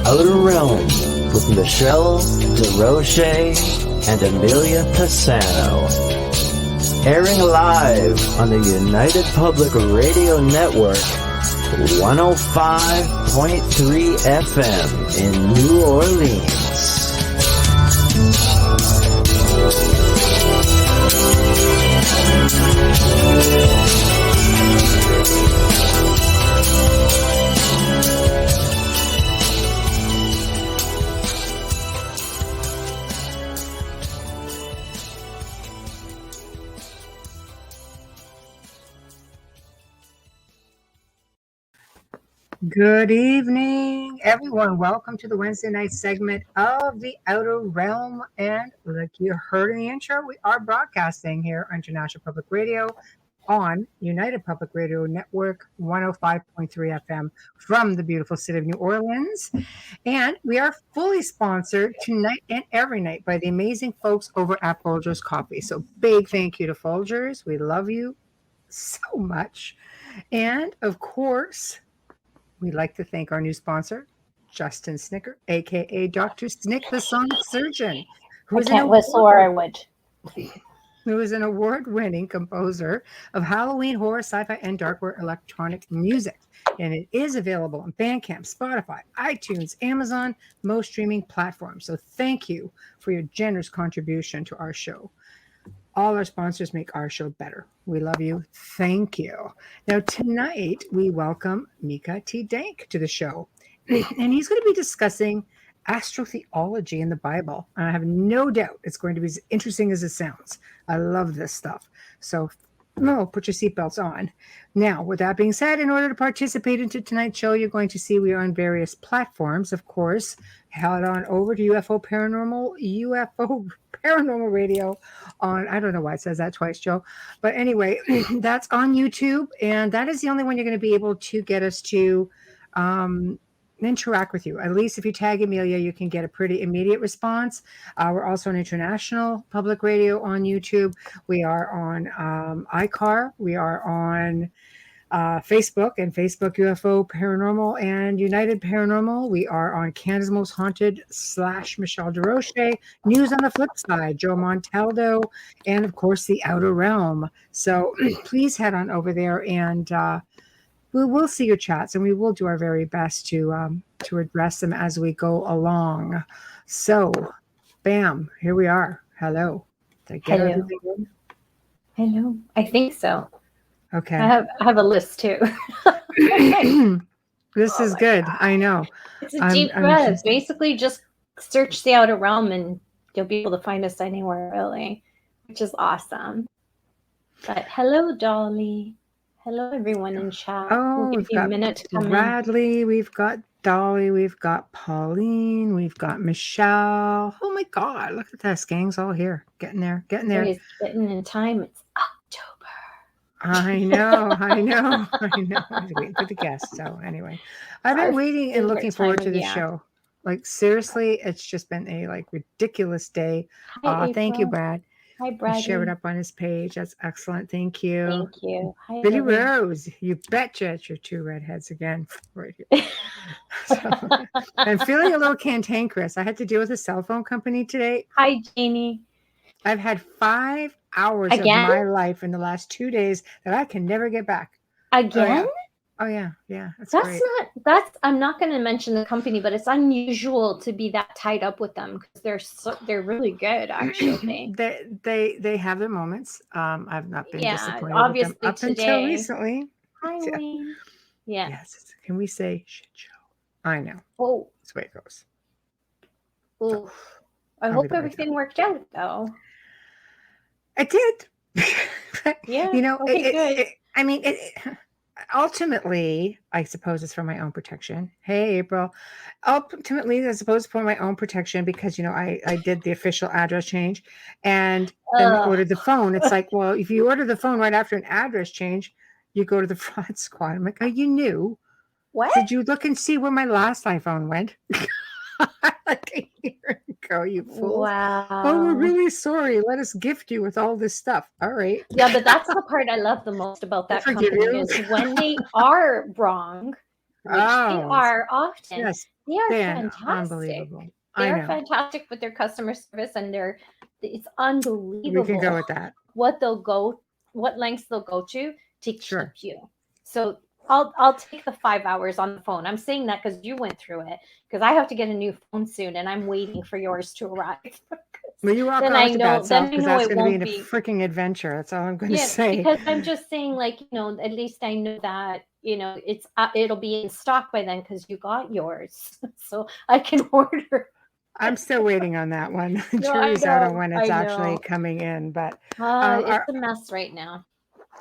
Outer Realm with Michelle, Desrochers and Amelia Pisano. Airing live on the United Public Radio Network, 105.3 FM in New Orleans. Good evening, everyone. Welcome to the Wednesday night segment of the Outer Realm. And like you heard in the intro, we are broadcasting here on International Public Radio on United Public Radio Network 105.3 FM from the beautiful city of New Orleans. And we are fully sponsored tonight and every night by the amazing folks over at Folgers Coffee. So big thank you to Folgers. We love you so much. And of course, we'd like to thank our new sponsor, Justin Snicker, a.k.a. Dr. Snick, the Sonic Surgeon. I can't whistle or I would. Who is an award-winning composer of Halloween, horror, sci-fi, and darkware electronic music. And it is available on Bandcamp, Spotify, iTunes, Amazon, most streaming platforms. So thank you for your generous contribution to our show. All our sponsors make our show better. We love you. Thank you. Now, tonight, we welcome Micah T. Dank to the show. And he's going to be discussing astrotheology in the Bible. And I have no doubt it's going to be as interesting as it sounds. I love this stuff. So, put your seatbelts on. Now, with that being said, in order to participate into tonight's show, you're going to see we are on various platforms, of course. Head on over to UFO Paranormal Radio on, I don't know why it says that twice, Joe. But anyway, that's on YouTube. And that is the only one you're going to be able to get us to interact with you. At least if you tag Amelia, you can get a pretty immediate response. We're also on International Public Radio on YouTube. We are on iCar. We are on Facebook and Facebook UFO Paranormal and United Paranormal. We are on Canada's Most Haunted / Michelle Desrochers. News on the flip side, Joe Montaldo, and of course the Outer Realm. So please head on over there and we will see your chats, and we will do our very best to address them as we go along. So, bam, here we are. Hello. Did I get everything in? Hello. I think so. Okay. I have a list too. This is good. God. I know. It's a deep breath. Basically, just search the Outer Realm, and you'll be able to find us anywhere, really, which is awesome. But hello, Dolly. Hello, everyone in chat. Oh, we'll give you a minute to come Bradley, we've got Dolly, we've got Pauline, we've got Michelle. Oh my God, look at this. Gang's all here. Getting there. It's getting in time. It's October. I know. I was waiting for the guests. So anyway, I've been waiting and looking forward to the show. Like seriously, it's just been a ridiculous day. Thank you, Brad. Hi, Brad. Share it up on his page. That's excellent. Thank you. Thank you. Hi, Billy Rose. You betcha it's your two redheads again. Right here. So, I'm feeling a little cantankerous. I had to deal with a cell phone company today. Hi, Janie. I've had 5 hours of my life in the last 2 days that I can never get back. Again? Oh yeah. That's great. I'm not going to mention the company, but it's unusual to be that tied up with them because they're really good, actually. they have their moments. I've not been disappointed obviously with them up until recently. Hi, Wayne. Yeah. Yes. Can we say shit show? I know. Oh, that's the way it goes. Oh, I hope everything worked out, though. It did. Yeah. Good. Ultimately, I suppose it's for my own protection. Hey, April. Ultimately, I suppose for my own protection because, I did the official address change and then ordered the phone. It's like, well, if you order the phone right after an address change, you go to the fraud squad. I'm like, oh, you knew? What? Did you look and see where my last iPhone went? Like a year ago, you fool. Wow. Oh, we're really sorry. Let us gift you with all this stuff. All right. Yeah, but that's the part I love the most about that company is when they are wrong, which they are often, yes, they are fantastic. fantastic. Unbelievable. They are fantastic with their customer service, and it's unbelievable. We can go with that. What lengths they'll go to keep you. So I'll take the 5 hours on the phone. I'm saying that because you went through it, because I have to get a new phone soon, and I'm waiting for yours to arrive. Well, you walk off to bad self, because that's going to be a freaking adventure. That's all I'm going to say. Because I'm just saying, like, at least I know that, it'll be in stock by then because you got yours. So I can order. I'm still waiting on that one. Jury's out on when it's actually coming in, but it's a mess right now.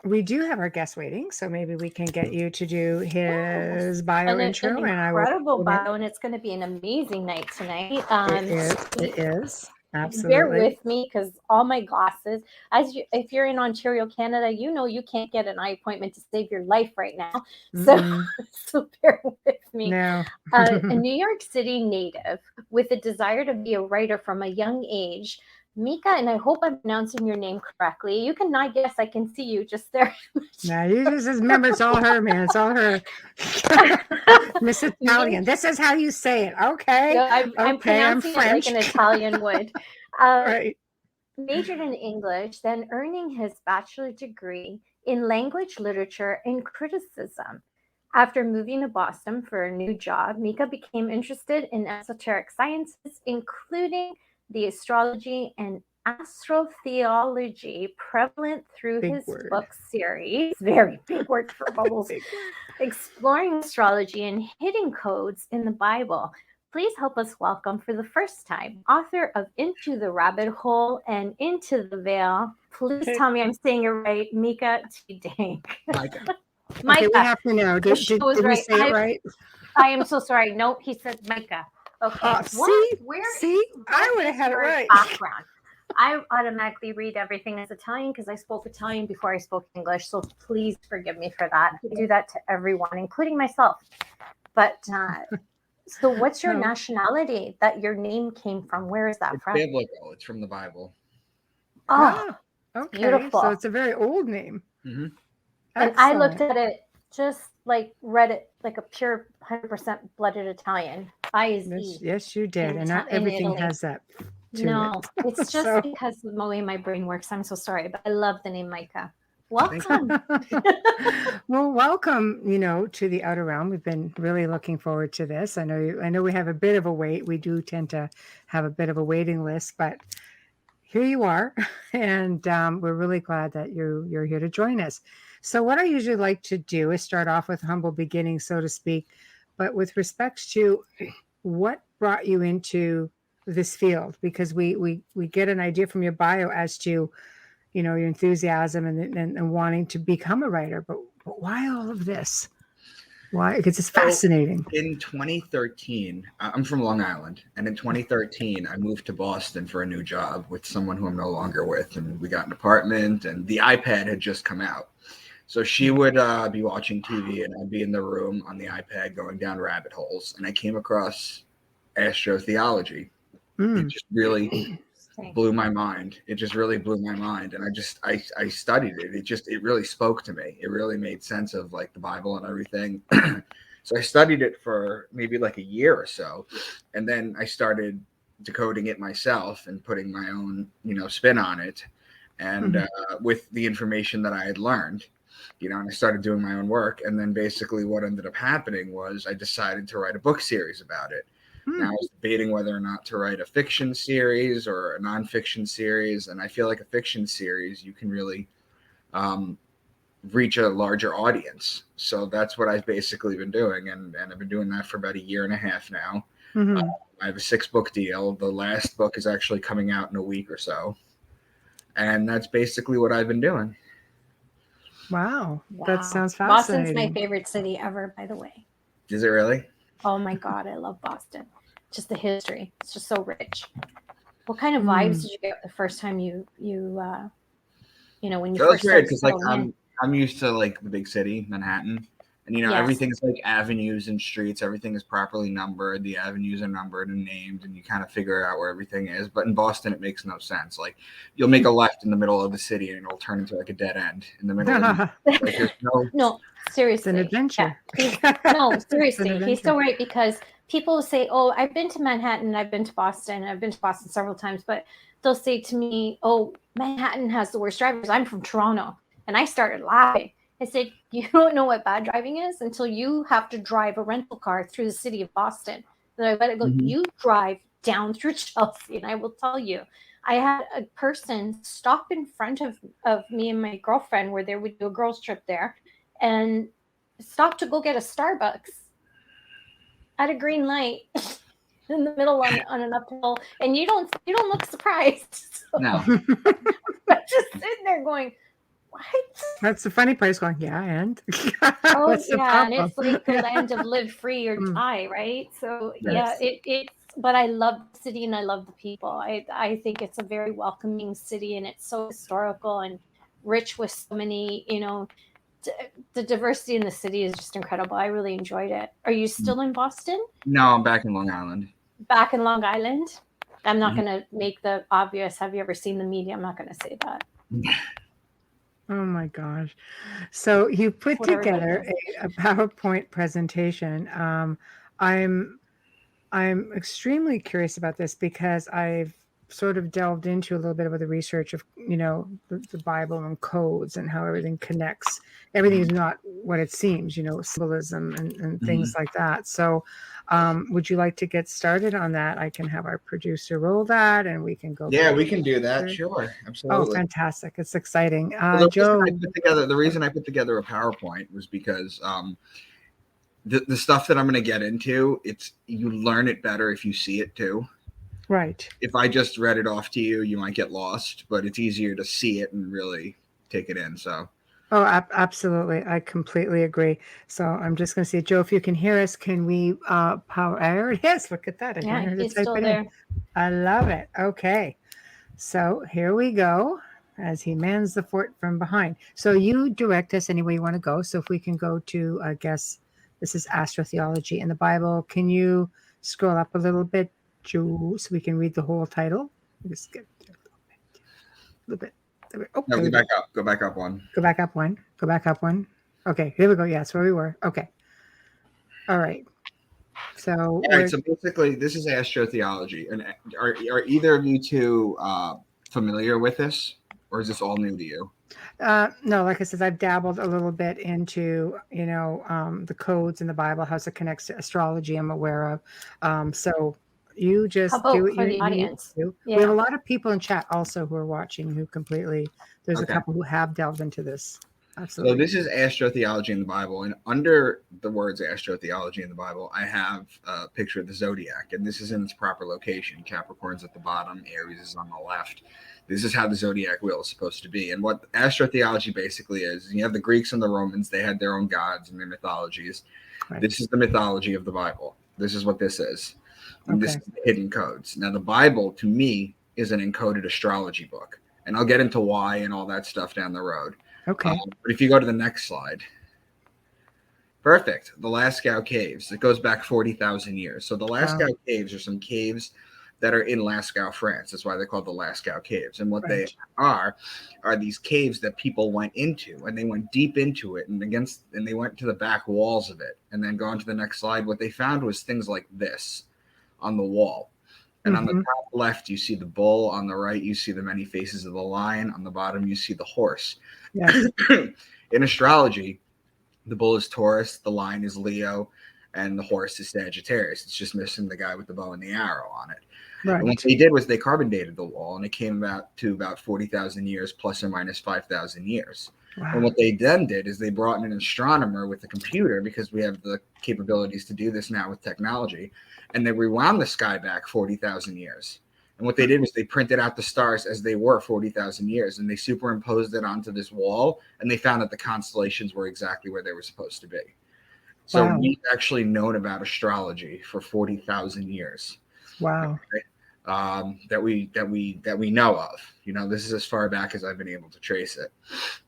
We do have our guest waiting, so maybe we can get you to do his bio intro. An incredible bio, and it's going to be an amazing night tonight. It is. Absolutely. Bear with me because all my glasses, if you're in Ontario, Canada, you can't get an eye appointment to save your life right now. So bear with me. No. A New York City native with a desire to be a writer from a young age, Micah, and I hope I'm pronouncing your name correctly. You cannot guess. I can see you just there. No, you just remember it's all her, man. It's all her. Miss Italian. This is how you say it. Okay. No, I'm pronouncing it like an Italian would. Right. Majored in English, then earning his bachelor degree in language, literature, and criticism. After moving to Boston for a new job, Micah became interested in esoteric sciences, including the astrology and astrotheology prevalent through his book series. Very big word for bubbles. Exploring astrology and hidden codes in the Bible. Please help us welcome, for the first time, author of Into the Rabbit Hole and Into the Veil. Please tell me I'm saying it right, Micah T. Dank. Micah. Okay, we have to know. Did we say it right? I am so sorry. No, he said Micah. Okay. See, I would have had it right. Background. I automatically read everything as Italian because I spoke Italian before I spoke English. So please forgive me for that. I do that to everyone, including myself. But so what's your nationality that your name came from? Where is that from? Biblical. It's from the Bible. Oh, okay. Beautiful. So it's a very old name. Mm-hmm. And I looked at it, just like read it like a pure 100% blooded Italian. Yes, you did. And not everything has that. It's just because of the way my brain works. I'm so sorry, but I love the name Micah. Welcome. Well, welcome, to the Outer Realm. We've been really looking forward to this. I know we have a bit of a wait. We do tend to have a bit of a waiting list, but here you are. And we're really glad that you're here to join us. So what I usually like to do is start off with humble beginnings, so to speak, but with respect to what brought you into this field, because we get an idea from your bio as to, your enthusiasm and wanting to become a writer, but why all of this? Why? Because it's fascinating. In 2013, I'm from Long Island, and in 2013, I moved to Boston for a new job with someone who I'm no longer with, and we got an apartment, and the iPad had just come out. So she would be watching TV, and I'd be in the room on the iPad going down rabbit holes, and I came across astrotheology. It just really blew my mind. It just really blew my mind, and I studied it. It really spoke to me. It really made sense of like the Bible and everything. So I studied it for maybe like a year or so, and then I started decoding it myself and putting my own spin on it, and with the information that I had learned. And I started doing my own work. And then basically what ended up happening was I decided to write a book series about it. Now I was debating whether or not to write a fiction series or a nonfiction series. And I feel like a fiction series, you can really reach a larger audience. So that's what I've basically been doing. And I've been doing that for about a year and a half now. I have a 6-book deal. The last book is actually coming out in a week or so. And that's basically what I've been doing. Wow. That sounds fascinating. Boston's my favorite city ever, by the way. Is it really? Oh my God, I love Boston. Just the history. It's just so rich. What kind of vibes did you get the first time when you first started? Because like I'm used to like the big city, Manhattan, And, you know, Yes. everything's like avenues and streets. Everything is properly numbered. The avenues are numbered and named, and you kind of figure out where everything is. But in Boston, it makes no sense. Like, you'll make a left in the middle of the city, and it'll turn into like a dead end in the middle of the like, there's no. No, It's seriously. an adventure. No, It's an seriously. He's adventure. so right, because people say, oh, I've been to Manhattan, I've been to Boston, I've been to Boston several times, but they'll say to me, oh, Manhattan has the worst drivers. I'm from Toronto. And I started laughing. I said, you don't know what bad driving is until you have to drive a rental car through the city of Boston. Then I let it go, you drive down through Chelsea, and I will tell you, I had a person stop in front of me and my girlfriend where there would do a girls trip there, and stop to go get a Starbucks at a green light in the middle on an uphill, and you don't look surprised. So No. I'm just sitting there going, what? That's the funny part. Is going, yeah, and Oh what's the yeah, and problem? it's like the Yeah. land of live free or Mm. die, right? So Yes. yeah, it's. But I love the city and I love the people. I think it's a very welcoming city, and it's so historical and rich with so many, you know, the diversity in the city is just incredible. I really enjoyed it. Are you still in Boston? No, I'm back in Long Island. Back in Long Island? I'm not Mhm. going to make the obvious. Have you ever seen the media? I'm not going to say that. Oh my gosh. So you put What everybody together knows. a PowerPoint presentation. I'm extremely curious about this because I've sort of delved into a little bit of the research of, you know, the Bible and codes and how everything connects. Everything is not what it seems, you know, symbolism and things like that. So would you like to get started on that? I can have our producer roll that and we can go. Yeah, we can do that. Sure, Oh, absolutely. fantastic. It's exciting. Well, Joe. the reason I put together a PowerPoint was because the stuff that I'm going to get into, you learn it better if you see it too. Right. If I just read it off to you, you might get lost, but it's easier to see it and really take it in. So. Oh, absolutely. I completely agree. So I'm just going to say, Joe, if you can hear us, can we power? There it is. Look at that. I Yeah, heard it he's type still it there. in. I love it. Okay. So here we go as he mans the fort from behind. So you direct us any way you want to go. So if we can go to, I guess, this is astrotheology in the Bible. Can you scroll up a little bit, Joe, so we can read the whole title? Just get a little bit. Oh, No, go back up. Go back up one. Go back up one. Go back up one. Okay, here we go. Yeah, that's where we were. Okay. All right. So, all right. So basically, this is astrotheology. And are either of you two familiar with this, or is this all new to you? No, like I said, I've dabbled a little bit into, you know, the codes in the Bible, how it connects to astrology. I'm aware of. So you just How about do what for you the audience? do. Yeah. We have a lot of people in chat also who are watching who completely. There's Okay. a couple who have delved into this. So Absolutely. this is astrotheology in the Bible, and under the words astrotheology in the Bible, I have a picture of the zodiac, and this is in its proper location. Capricorn's at the bottom, Aries is on the left. This is how the zodiac wheel is supposed to be. And what astrotheology basically is, you have the Greeks and the Romans, they had their own gods and their mythologies. Right. This is the mythology of the Bible. This is what this is. And this Okay. is the hidden codes. Now, the Bible, to me, is an encoded astrology book. And I'll get into why and all that stuff down the road. Okay. But if you go to the next slide. Perfect. The Lascaux Caves. It goes back 40,000 years. So the Lascaux Caves are some caves that are in Lascaux, France. That's why they're called the Lascaux Caves. And what they are these caves that people went into, and they went deep into it and they went to the back walls of it. And then go on to the next slide. What they found was things like this on the wall. And on the top left, you see the bull. On the right, you see the many faces of the lion. On the bottom, you see the horse. Yes. In astrology, the bull is Taurus, the lion is Leo, and the horse is Sagittarius. It's just missing the guy with the bow and the arrow on it. Right. And what they did was they carbon dated the wall, and it came to about 40,000 years plus or minus 5,000 years. Wow. And what they then did is they brought in an astronomer with a computer, because we have the capabilities to do this now with technology, and they rewound the sky back 40,000 years. And what they did was they printed out the stars as they were 40,000 years, and they superimposed it onto this wall, and they found that the constellations were exactly where they were supposed to be. So we've actually known about astrology for 40,000 years. Wow. that we know of. This is as far back as I've been able to trace it.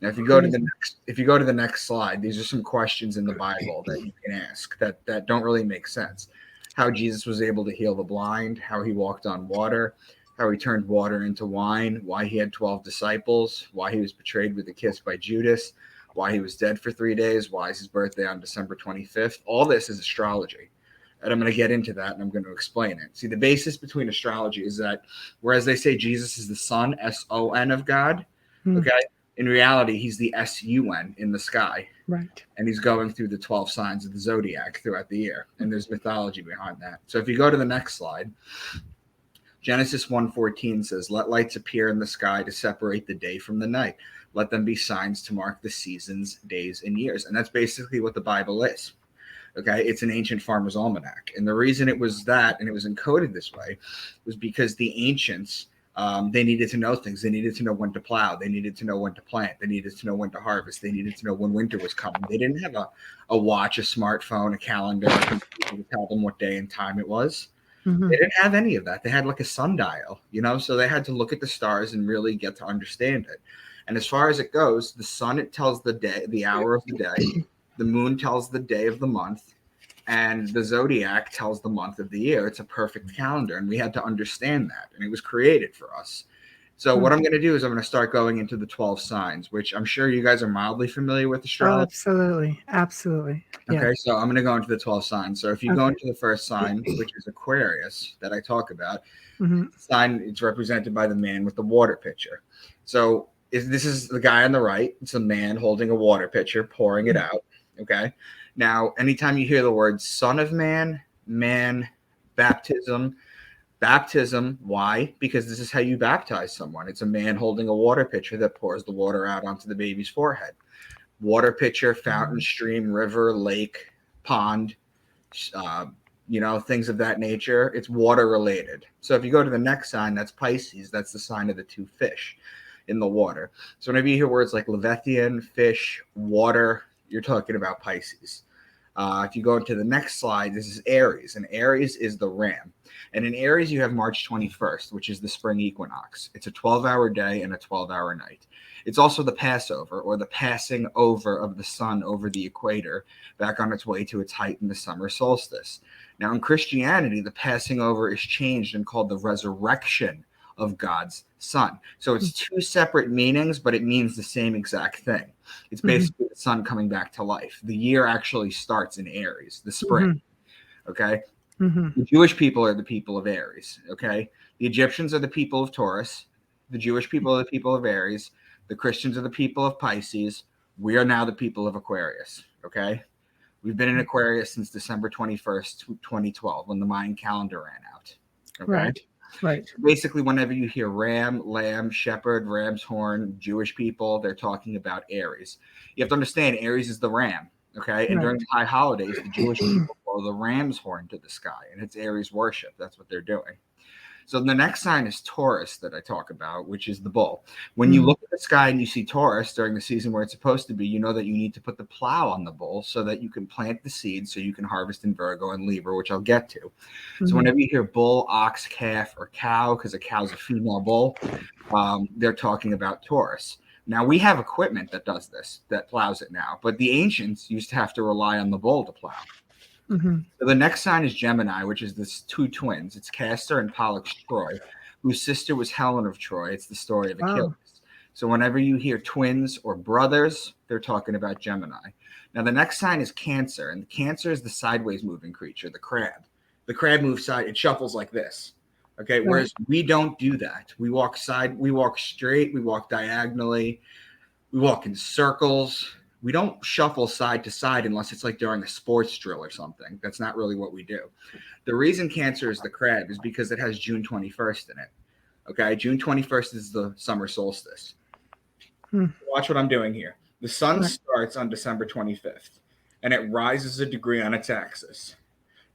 Now, if you go to the next slide, these are some questions in the Bible that you can ask that don't really make sense. How Jesus was able to heal the blind, how he walked on water, how he turned water into wine, why he had 12 disciples, why he was betrayed with a kiss by Judas, why he was dead for 3 days, why is his birthday on December 25th. All this is astrology. And I'm going to get into that and I'm going to explain it. See, the basis between astrology is that whereas they say Jesus is the Son, S-O-N of God, okay, in reality, he's the S-U-N in the sky. Right. And he's going through the 12 signs of the zodiac throughout the year. And there's mythology behind that. So if you go to the next slide, Genesis 1:14 says, "Let lights appear in the sky to separate the day from the night. Let them be signs to mark the seasons, days, and years." And that's basically what the Bible is. Okay, it's an ancient farmer's almanac. And the reason it was that, and it was encoded this way, was because the ancients, they needed to know things. They needed to know when to plow. They needed to know when to plant. They needed to know when to harvest. They needed to know when winter was coming. They didn't have a watch, a smartphone, a calendar, a computer to tell them what day and time it was. They didn't have any of that. They had like a sundial, so they had to look at the stars and really get to understand it. And as far as it goes, the sun, it tells the day, the hour of the day. The moon tells the day of the month, and the zodiac tells the month of the year. It's a perfect calendar, and we had to understand that, and it was created for us. So what I'm going to do is I'm going to start going into the 12 signs, which I'm sure you guys are mildly familiar with astrology. Oh, absolutely. Okay, Yeah. so I'm going to go into the 12 signs. So if you go into the first sign, which is Aquarius, that I talk about, sign, it's represented by the man with the water pitcher. So this is the guy on the right. It's a man holding a water pitcher, pouring it out. Okay. Now, anytime you hear the word son of man, baptism, why? Because this is how you baptize someone. It's a man holding a water pitcher that pours the water out onto the baby's forehead. Water pitcher, fountain, stream, river, lake, pond, things of that nature. It's water related. So if you go to the next sign, that's Pisces. That's the sign of the two fish in the water. So whenever you hear words like Leviathan, fish, water, you're talking about Pisces. If you go into the next slide, this is Aries, and Aries is the ram. And in Aries, you have March 21st, which is the spring equinox. It's a 12-hour day and a 12-hour night. It's also the Passover, or the passing over of the sun over the equator back on its way to its height in the summer solstice. Now, in Christianity, the passing over is changed and called the resurrection of God's son. So it's two separate meanings, but it means the same exact thing. It's basically the sun coming back to life. The year actually starts in Aries, the spring. Okay. The Jewish people are the people of Aries. Okay. The Egyptians are the people of Taurus. The Jewish people are the people of Aries. The Christians are the people of Pisces. We are now the people of Aquarius. Okay. We've been in Aquarius since December 21st, 2012, when the Mayan calendar ran out. Okay. Right. Basically, whenever you hear ram, lamb, shepherd, ram's horn, Jewish people, they're talking about Aries. You have to understand, Aries is the ram, okay? And during the high holidays, the Jewish people blow the ram's horn to the sky, and it's Aries worship. That's what they're doing. So the next sign is Taurus that I talk about, which is the bull. When you look at the sky and you see Taurus during the season where it's supposed to be, you know that you need to put the plow on the bull so that you can plant the seeds so you can harvest in Virgo and Libra, which I'll get to. So whenever you hear bull, ox, calf, or cow, because a cow's a female bull, they're talking about Taurus. Now, we have equipment that does this, that plows it now, but the ancients used to have to rely on the bull to plow. So the next sign is Gemini, which is this two twins. It's Castor and Pollux Troy, whose sister was Helen of Troy. It's the story of Achilles. So whenever you hear twins or brothers, they're talking about Gemini. Now the next sign is Cancer, and Cancer is the sideways moving creature, the crab. The crab moves side, it shuffles like this. Okay, whereas we don't do that. We walk straight, we walk diagonally, we walk in circles. We don't shuffle side to side unless it's like during a sports drill or something. That's not really what we do. The reason Cancer is the crab is because it has June 21st in it. Okay, June 21st is the summer solstice. Watch what I'm doing here. The sun starts on December 25th, and it rises a degree on its axis.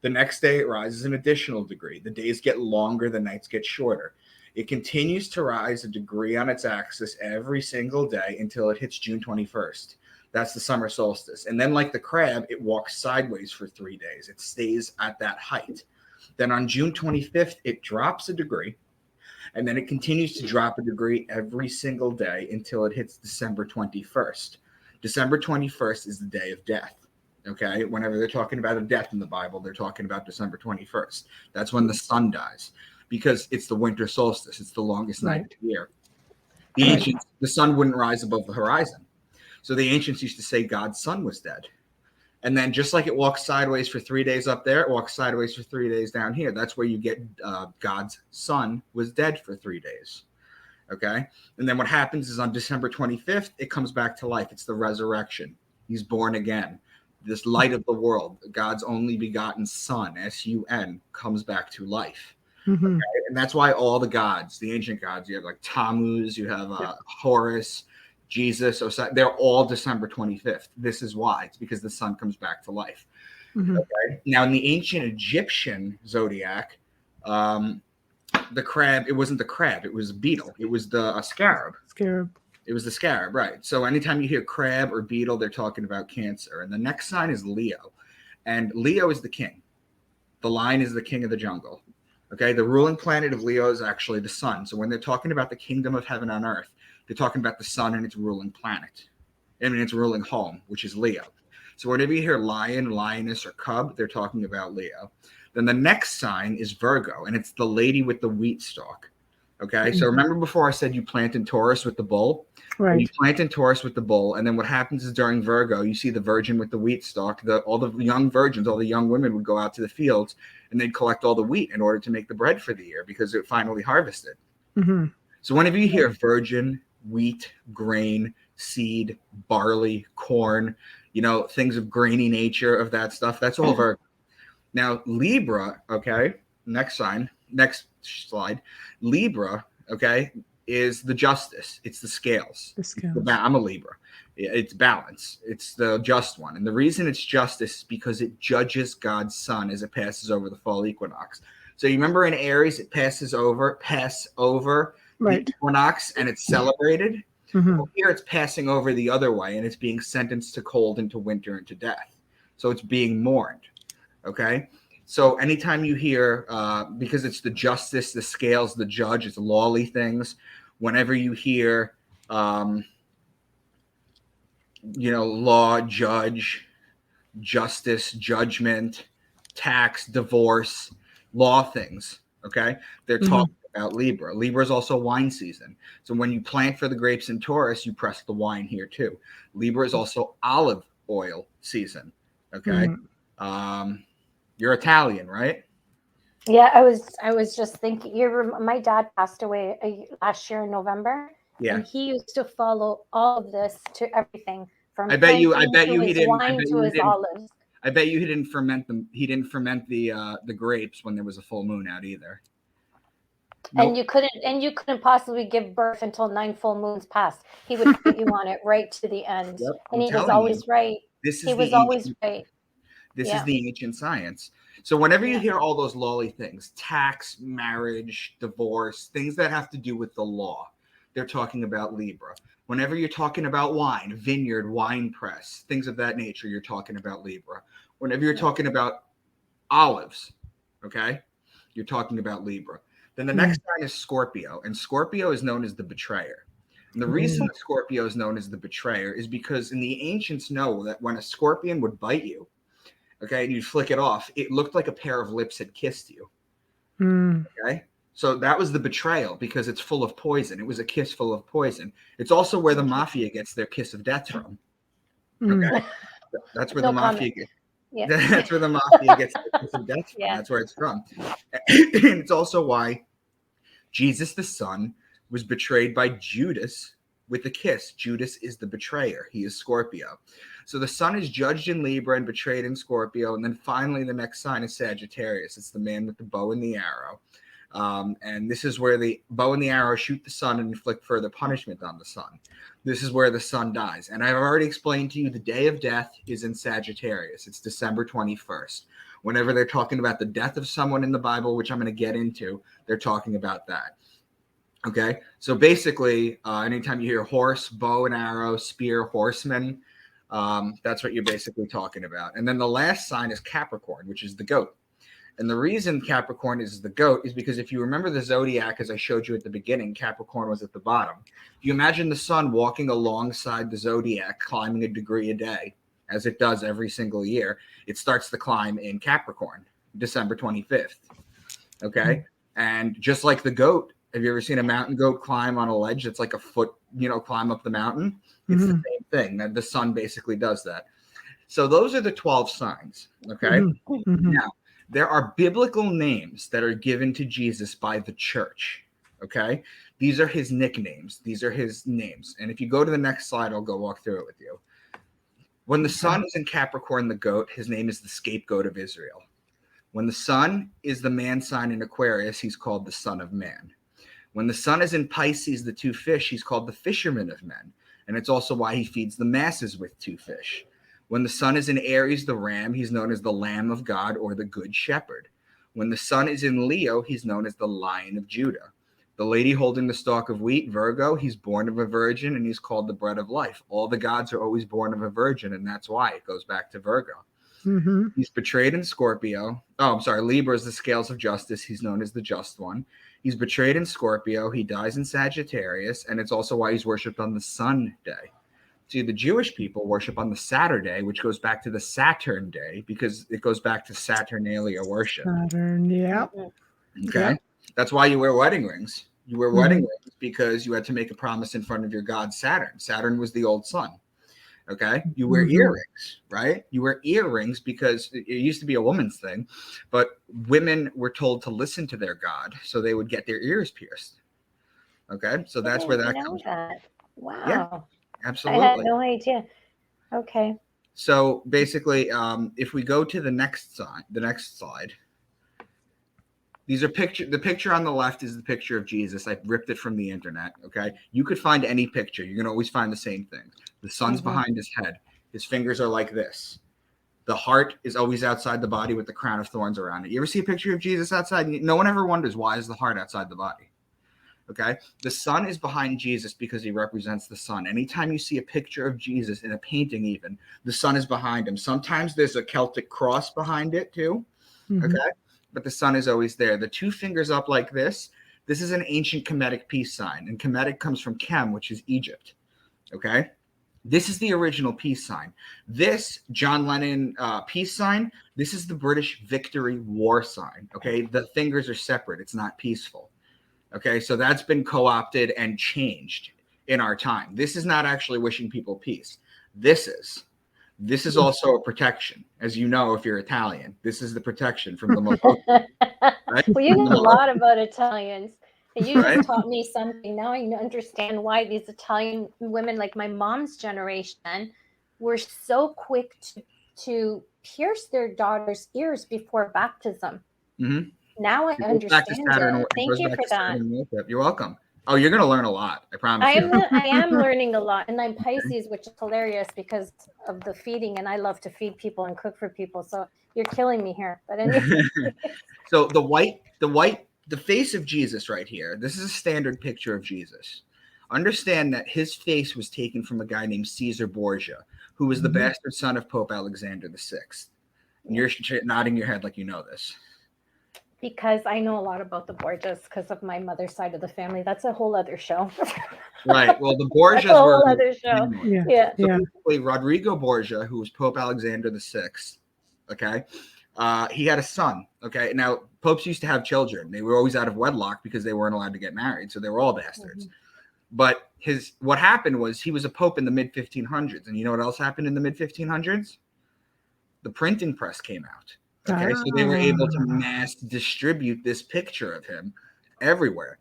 The next day, it rises an additional degree. The days get longer, the nights get shorter. It continues to rise a degree on its axis every single day until it hits June 21st. That's the summer solstice. And then like the crab, it walks sideways for 3 days. It stays at that height. Then on June 25th, it drops a degree. And then it continues to drop a degree every single day until it hits December 21st. December 21st is the day of death. Okay. Whenever they're talking about a death in the Bible, they're talking about December 21st. That's when the sun dies because it's the winter solstice. It's the longest night of the year. The ancients, the sun wouldn't rise above the horizon. So the ancients used to say God's son was dead. And then just like it walks sideways for 3 days up there, it walks sideways for 3 days down here. That's where you get God's son was dead for 3 days. Okay. And then what happens is on December 25th, it comes back to life. It's the resurrection. He's born again. This light of the world, God's only begotten son, S-U-N, comes back to life. Mm-hmm. Okay? And that's why all the gods, the ancient gods, you have like Tammuz, you have Horus, Jesus, Osiris, they're all December 25th. This is why. It's because the sun comes back to life. Mm-hmm. Okay. Now, in the ancient Egyptian zodiac, the crab, it wasn't the crab, it was a beetle. It was the scarab. It was the scarab, right? So anytime you hear crab or beetle, they're talking about Cancer. And the next sign is Leo. And Leo is the king. The lion is the king of the jungle. Okay, the ruling planet of Leo is actually the sun. So when they're talking about the kingdom of heaven on earth, they're talking about the sun and its ruling planet. I mean, its ruling home, which is Leo. So whenever you hear lion, lioness, or cub, they're talking about Leo. Then the next sign is Virgo, and it's the lady with the wheat stalk. Okay, mm-hmm. So remember before I said you plant in Taurus with the bull? Right. You plant in Taurus with the bull, and then what happens is during Virgo, you see the virgin with the wheat stalk. All the young virgins, all the young women would go out to the fields, and they'd collect all the wheat in order to make the bread for the year because it finally harvested. Mm-hmm. So whenever you hear virgin, wheat, grain, seed, barley, corn, things of grainy nature of that stuff, that's all Virgo. Now, Libra, okay, next slide. Libra, okay, is the justice. It's the scales. I'm a Libra. It's balance. It's the just one. And the reason it's justice is because it judges God's sun as it passes over the fall equinox. So you remember in Aries, it pass over the equinox and it's celebrated. Mm-hmm. Well, here it's passing over the other way and it's being sentenced to cold, into winter, and to death. So it's being mourned. Okay. So anytime you hear, because it's the justice, the scales, the judge, it's lawly things. Whenever you hear, law, judge, justice, judgment, tax, divorce, law things. Okay. They're talking about Libra. Libra is also wine season. So when you plant for the grapes in Taurus, you press the wine here too. Libra is also olive oil season. Okay. Mm-hmm. You're Italian, right? Yeah, I was just thinking. My dad passed away last year in November. Yeah, and he used to follow all of this to everything from. I bet you he didn't. Wine to his olives. I bet you he didn't ferment them. He didn't ferment the grapes when there was a full moon out either. Nope. And you couldn't possibly give birth until 9 full moons passed. He would put you on it right to the end, yep, and he was always right. He was always right. This is the ancient science. So whenever you hear all those lawly things, tax, marriage, divorce, things that have to do with the law, they're talking about Libra. Whenever you're talking about wine, vineyard, wine press, things of that nature, you're talking about Libra. Whenever you're talking about olives, okay, you're talking about Libra. Then the next sign is Scorpio, and Scorpio is known as the betrayer. And the reason that Scorpio is known as the betrayer is because the ancients know that when a scorpion would bite you, okay, and you'd flick it off, it looked like a pair of lips had kissed you. Okay, so that was the betrayal because it's full of poison. It was a kiss full of poison. It's also where the mafia gets their kiss of death from. Okay, that's where the mafia gets. Yeah. That's where the mafia gets their kiss of death from. Yeah. That's where it's from. And it's also why Jesus the Son was betrayed by Judas with a kiss. Judas is the betrayer. He is Scorpio. So the sun is judged in Libra and betrayed in Scorpio. And then finally, the next sign is Sagittarius. It's the man with the bow and the arrow. And this is where the bow and the arrow shoot the sun and inflict further punishment on the sun. This is where the sun dies. And I've already explained to you the day of death is in Sagittarius. It's December 21st. Whenever they're talking about the death of someone in the Bible, which I'm going to get into, they're talking about that. Okay, so basically, anytime you hear horse, bow and arrow, spear, horseman, that's what you're basically talking about. And then the last sign is Capricorn, which is the goat. And the reason Capricorn is the goat is because if you remember the zodiac, as I showed you at the beginning, Capricorn was at the bottom. If you imagine the sun walking alongside the zodiac, climbing a degree a day, as it does every single year, it starts to climb in Capricorn, December 25th. Okay. And just like the goat, have you ever seen a mountain goat climb on a ledge that's like a foot, climb up the mountain? It's the same thing. That the sun basically does that. So those are the 12 signs. Okay. Now, there are biblical names that are given to Jesus by the church. Okay. These are his nicknames. These are his names. And if you go to the next slide, I'll go walk through it with you. When the sun is in Capricorn, the goat, his name is the scapegoat of Israel. When the sun is the man sign in Aquarius, he's called the Son of Man. When the sun is in Pisces, the two fish, he's called the fisherman of men. And it's also why he feeds the masses with two fish. When the sun is in Aries, the ram, he's known as the Lamb of God or the Good Shepherd. When the sun is in Leo, he's known as the Lion of Judah. The lady holding the stalk of wheat, Virgo, he's born of a virgin and he's called the bread of life. All the gods are always born of a virgin, and that's why it goes back to Virgo. He's betrayed in Scorpio. Oh, I'm sorry. Libra is the scales of justice. He's known as the just one. He's betrayed in Scorpio. He dies in Sagittarius, and it's also why he's worshipped on the Sun day. See, the Jewish people worship on the Saturday, which goes back to the Saturn day because it goes back to Saturnalia worship. Saturn, yeah. Okay. Yep. That's why you wear wedding rings. You wear wedding rings because you had to make a promise in front of your god Saturn. Saturn was the old sun. Okay. You wear earrings, right? You wear earrings because it used to be a woman's thing, but women were told to listen to their god, so they would get their ears pierced. Okay. So that's where that comes from. Wow. Yeah, absolutely. I had no idea. Okay. So basically, if we go to the next slide, these are the picture on the left is the picture of Jesus. I ripped it from the internet. Okay. You could find any picture. You're going to always find the same thing. The sun's behind his head. His fingers are like this. The heart is always outside the body with the crown of thorns around it. You ever see a picture of Jesus outside? No one ever wonders, why is the heart outside the body? Okay. The sun is behind Jesus because he represents the sun. Anytime you see a picture of Jesus in a painting, even, the sun is behind him. Sometimes there's a Celtic cross behind it too. Okay. But the sun is always there. The two fingers up like this is an ancient Kemetic peace sign. And Kemetic comes from Kem, which is Egypt. Okay. This is the original peace sign. This John Lennon peace sign, this is the British victory war sign. Okay. The fingers are separate. It's not peaceful. Okay. So that's been co-opted and changed in our time. This is not actually wishing people peace. This is also a protection. As you know, if you're Italian, this is the protection from the Malocchio. Right? Well, you know a lot about Italians. And you just taught me something. Now I understand why these Italian women, like my mom's generation, were so quick to pierce their daughters' ears before baptism. Now I understand it. Thank you for that. You're welcome. Oh, you're going to learn a lot. I promise you. I am learning a lot. And I'm Pisces, which is hilarious because of the feeding. And I love to feed people and cook for people. So you're killing me here. But anyway. So the face of Jesus right here, this is a standard picture of Jesus. Understand that his face was taken from a guy named Caesar Borgia, who was the bastard son of Pope Alexander VI. And you're nodding your head like you know this. Because I know a lot about the Borgias because of my mother's side of the family. That's a whole other show. Right. Well, the Borgias were a whole other show. Yeah. So basically, Rodrigo Borgia, who was Pope Alexander VI, okay, he had a son. Okay. Now, popes used to have children. They were always out of wedlock because they weren't allowed to get married. So they were all bastards. But what happened was he was a pope in the mid 1500s. And you know what else happened in the mid 1500s? The printing press came out. Okay, so they were able to mass distribute this picture of him everywhere.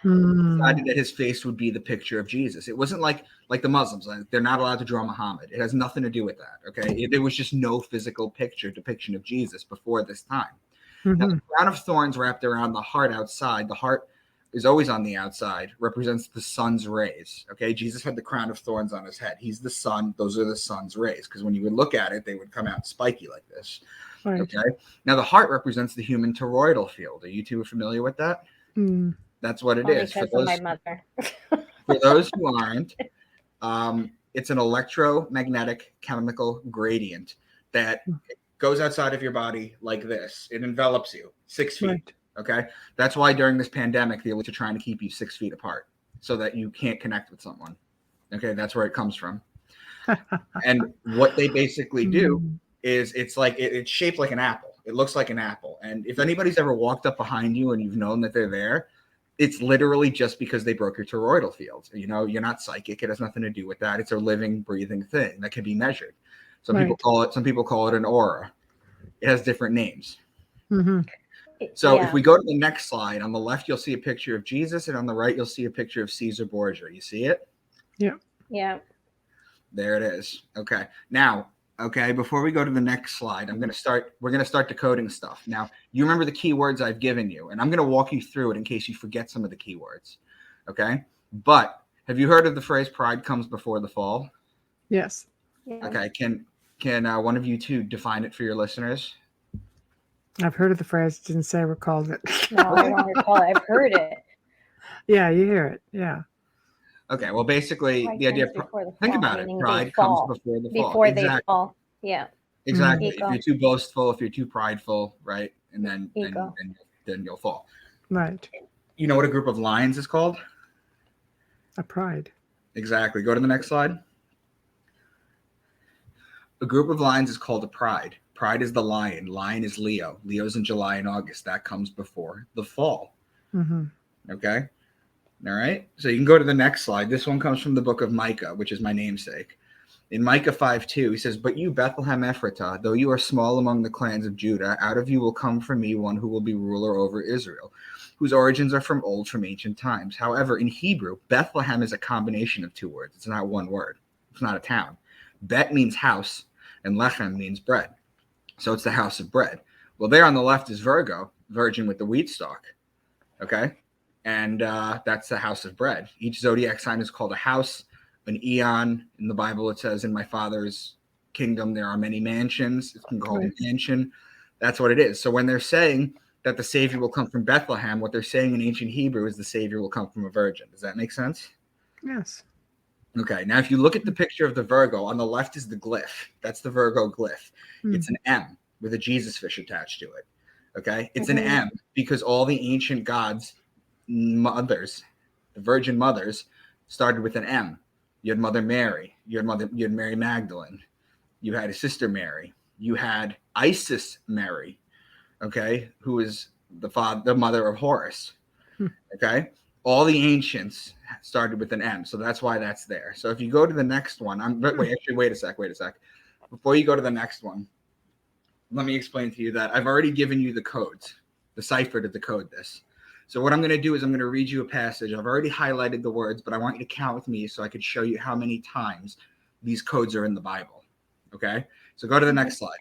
Decided that his face would be the picture of Jesus. It wasn't like the Muslims. They're not allowed to draw Muhammad. It has nothing to do with that. Okay, there was just no physical depiction of Jesus before this time. Now, the crown of thorns wrapped around the heart outside. The heart is always on the outside, represents the sun's rays. Okay, Jesus had the crown of thorns on his head. He's the sun. Those are the sun's rays. Because when you would look at it, they would come out spiky like this. Right. Okay. Now the heart represents the human toroidal field. Are you two familiar with that? That's what it is. Because of my mother. For those who aren't, it's an electromagnetic chemical gradient that goes outside of your body like this. It envelops you 6 feet. Right. Okay. That's why during this pandemic, the elites are trying to keep you 6 feet apart so that you can't connect with someone. Okay. That's where it comes from. And what they basically do is it's shaped like an apple. It looks like an apple. And if anybody's ever walked up behind you and you've known that they're there, it's literally just because they broke your toroidal field. You know, you're not psychic. It has nothing to do with that. It's a living, breathing thing that can be measured. Some people call it an aura. It has different names. Mm-hmm. So if we go to the next slide, on the left, you'll see a picture of Jesus, and on the right, you'll see a picture of Caesar Borgia. You see it? Yeah. Yeah. There it is. Okay. Now, before we go to the next slide, we're going to start decoding stuff. Now, you remember the keywords I've given you, and I'm going to walk you through it in case you forget some of the keywords. Okay. But have you heard of the phrase pride comes before the fall? Yes. Yeah. Okay. Can one of you two define it for your listeners? I've heard of the phrase. Didn't say I recalled it. No, I don't recall it. I've heard it. Yeah, you hear it. Yeah. Okay. Well, basically, Pride the idea. comes before the Think fall, about it. meaning Pride they comes fall before the fall. before Exactly. they fall. Yeah. Exactly. Ego. If you're too boastful, if you're too prideful, right, and then you'll fall. Right. You know what a group of lions is called? A pride. Exactly. Go to the next slide. A group of lions is called a pride. Pride is the lion. Lion is Leo. Leo's in July and August. That comes before the fall. Mm-hmm. Okay. All right. So you can go to the next slide. This one comes from the book of Micah, which is my namesake. In Micah 5:2, he says, "But you, Bethlehem Ephratah, though you are small among the clans of Judah, out of you will come for me one who will be ruler over Israel, whose origins are from ancient times." However, in Hebrew, Bethlehem is a combination of two words. It's not one word. It's not a town. Bet means house, and lechem means bread. So it's the house of bread. Well, there on the left is Virgo, virgin with the wheat stalk. Okay? And that's the house of bread. Each zodiac sign is called a house, an eon. In the Bible, it says, "In my Father's kingdom, there are many mansions." It's been called a mansion. That's what it is. So when they're saying that the Savior will come from Bethlehem, what they're saying in ancient Hebrew is the Savior will come from a virgin. Does that make sense? Yes. Okay. Now, if you look at the picture of the Virgo, on the left is the glyph. That's the Virgo glyph. It's an M with a Jesus fish attached to it. Okay. It's an M because all the ancient gods' mothers, the virgin mothers, started with an M. You had Mother Mary. You had Mary Magdalene. You had his sister Mary. You had Isis Mary, okay, who is the mother of Horus. Okay. All the ancients started with an M, so that's why that's there. So if you go to the next one, wait a sec. Before you go to the next one, let me explain to you that I've already given you the codes, the cipher to decode this. So what I'm going to do is I'm going to read you a passage. I've already highlighted the words, but I want you to count with me so I could show you how many times these codes are in the Bible. Okay? So go to the next slide.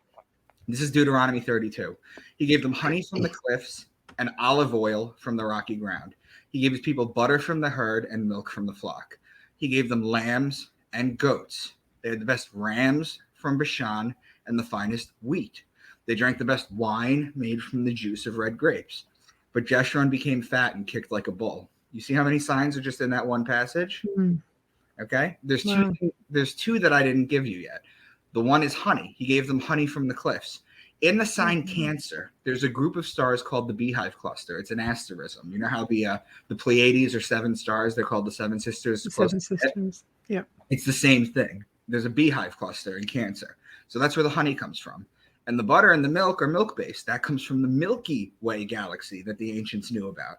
This is Deuteronomy 32. He gave them honey from the cliffs and olive oil from the rocky ground. He gave his people butter from the herd and milk from the flock. He gave them lambs and goats. They had the best rams from Bashan and the finest wheat. They drank the best wine made from the juice of red grapes. But Jeshurun became fat and kicked like a bull. You see how many signs are just in that one passage? Okay. There's two that I didn't give you yet. The one is honey. He gave them honey from the cliffs. In the sign Cancer, there's a group of stars called the Beehive Cluster. It's an asterism. You know how the Pleiades are 7 stars? They're called the Seven Sisters. The Seven Sisters. Yeah. It's the same thing. There's a Beehive Cluster in Cancer. So that's where the honey comes from. And the butter and the milk are milk-based. That comes from the Milky Way galaxy that the ancients knew about.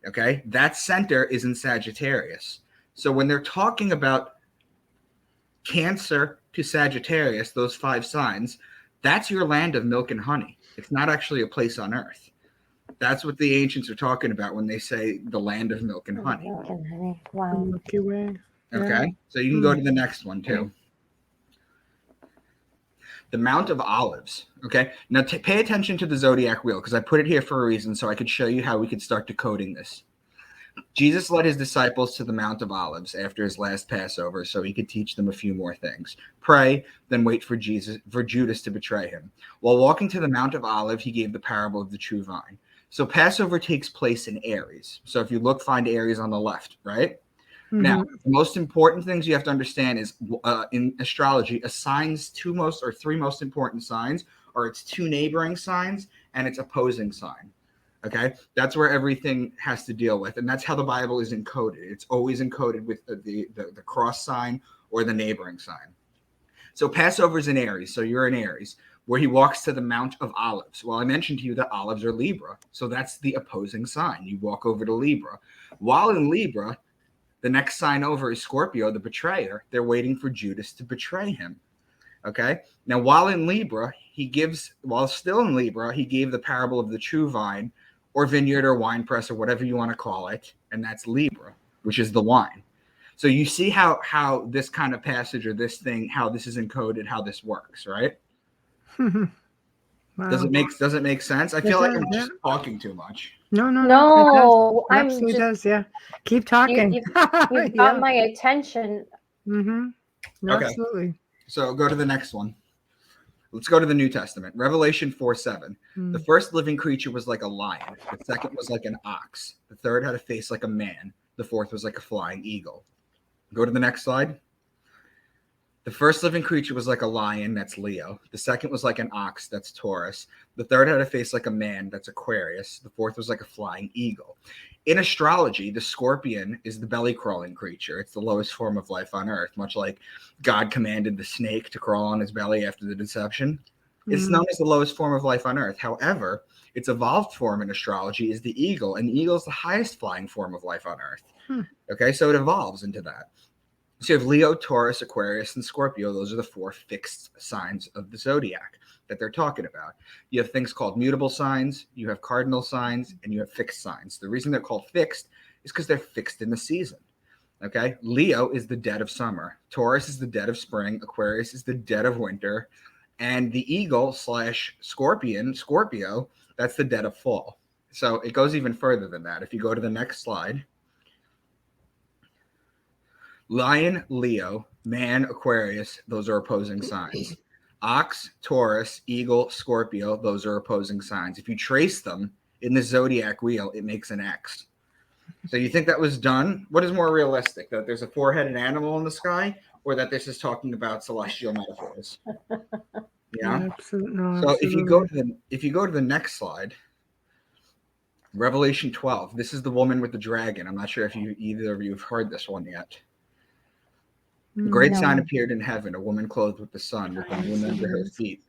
Okay? That center is in Sagittarius. So when they're talking about Cancer to Sagittarius, those 5 signs, that's your land of milk and honey. It's not actually a place on earth. That's what the ancients are talking about when they say the land of milk and honey. Milk and honey. Wow. Milky Way. Okay? So you can go to the next one too. The Mount of Olives. Okay? Now pay attention to the zodiac wheel because I put it here for a reason so I could show you how we could start decoding this. Jesus led his disciples to the Mount of Olives after his last Passover so he could teach them a few more things. Pray, then wait for Judas to betray him. While walking to the Mount of Olives, he gave the parable of the true vine. So Passover takes place in Aries. So if you look, find Aries on the left, right? Now, the most important things you have to understand is in astrology, 3 most important signs are its two neighboring signs and its opposing sign. Okay, that's where everything has to deal with, and that's how the Bible is encoded. It's always encoded with the cross sign or the neighboring sign. So Passover is in Aries, so you're in Aries, where he walks to the Mount of Olives. Well, I mentioned to you that olives are Libra, so that's the opposing sign. You walk over to Libra. While in Libra, the next sign over is Scorpio, the betrayer. They're waiting for Judas to betray him. Okay, now while still in Libra, he gave the parable of the true vine, or vineyard, or wine press, or whatever you want to call it, and that's Libra, which is the wine. So you see how this kind of passage, or this thing, how this is encoded, how this works, right? Wow. Does it make sense? I feel like I'm just talking too much. No. No, It absolutely does. Yeah. Keep talking. You've got my attention. Mm-hmm. No, Okay. absolutely. So go to the next one. Let's go to the New Testament. Revelation 4:7. The first living creature was like a lion. The second was like an ox. The third had a face like a man. The fourth was like a flying eagle. Go to the next slide. The first living creature was like a lion. That's Leo. The second was like an ox. That's Taurus. The third had a face like a man. That's Aquarius. The fourth was like a flying eagle. In astrology, the scorpion is the belly-crawling creature. It's the lowest form of life on earth, much like God commanded the snake to crawl on his belly after the deception. It's known as the lowest form of life on earth. However, its evolved form in astrology is the eagle, and the eagle is the highest flying form of life on earth. Okay, so it evolves into that. So you have Leo, Taurus, Aquarius, and Scorpio. Those are the four fixed signs of the zodiac that they're talking about. You have things called mutable signs, you have cardinal signs, and you have fixed signs. The reason they're called fixed is because they're fixed in the season. Okay, Leo is the dead of summer. Taurus is the dead of spring. Aquarius is the dead of winter. And the eagle / Scorpio, that's the dead of fall. So it goes even further than that. If you go to the next slide. Lion, Leo, man, Aquarius, those are opposing signs. Ox, Taurus, eagle, Scorpio, those are opposing signs. If you trace them in the zodiac wheel, it makes an X. So you think that was done? What is more realistic, that there's a four-headed animal in the sky, or that this is talking about celestial metaphors? Yeah. Absolutely. No, so if you go to the next slide, Revelation 12. This is the woman with the dragon. I'm not sure if either of you have heard this one yet. A great sign appeared in heaven, a woman clothed with the sun, with the moon under her feet,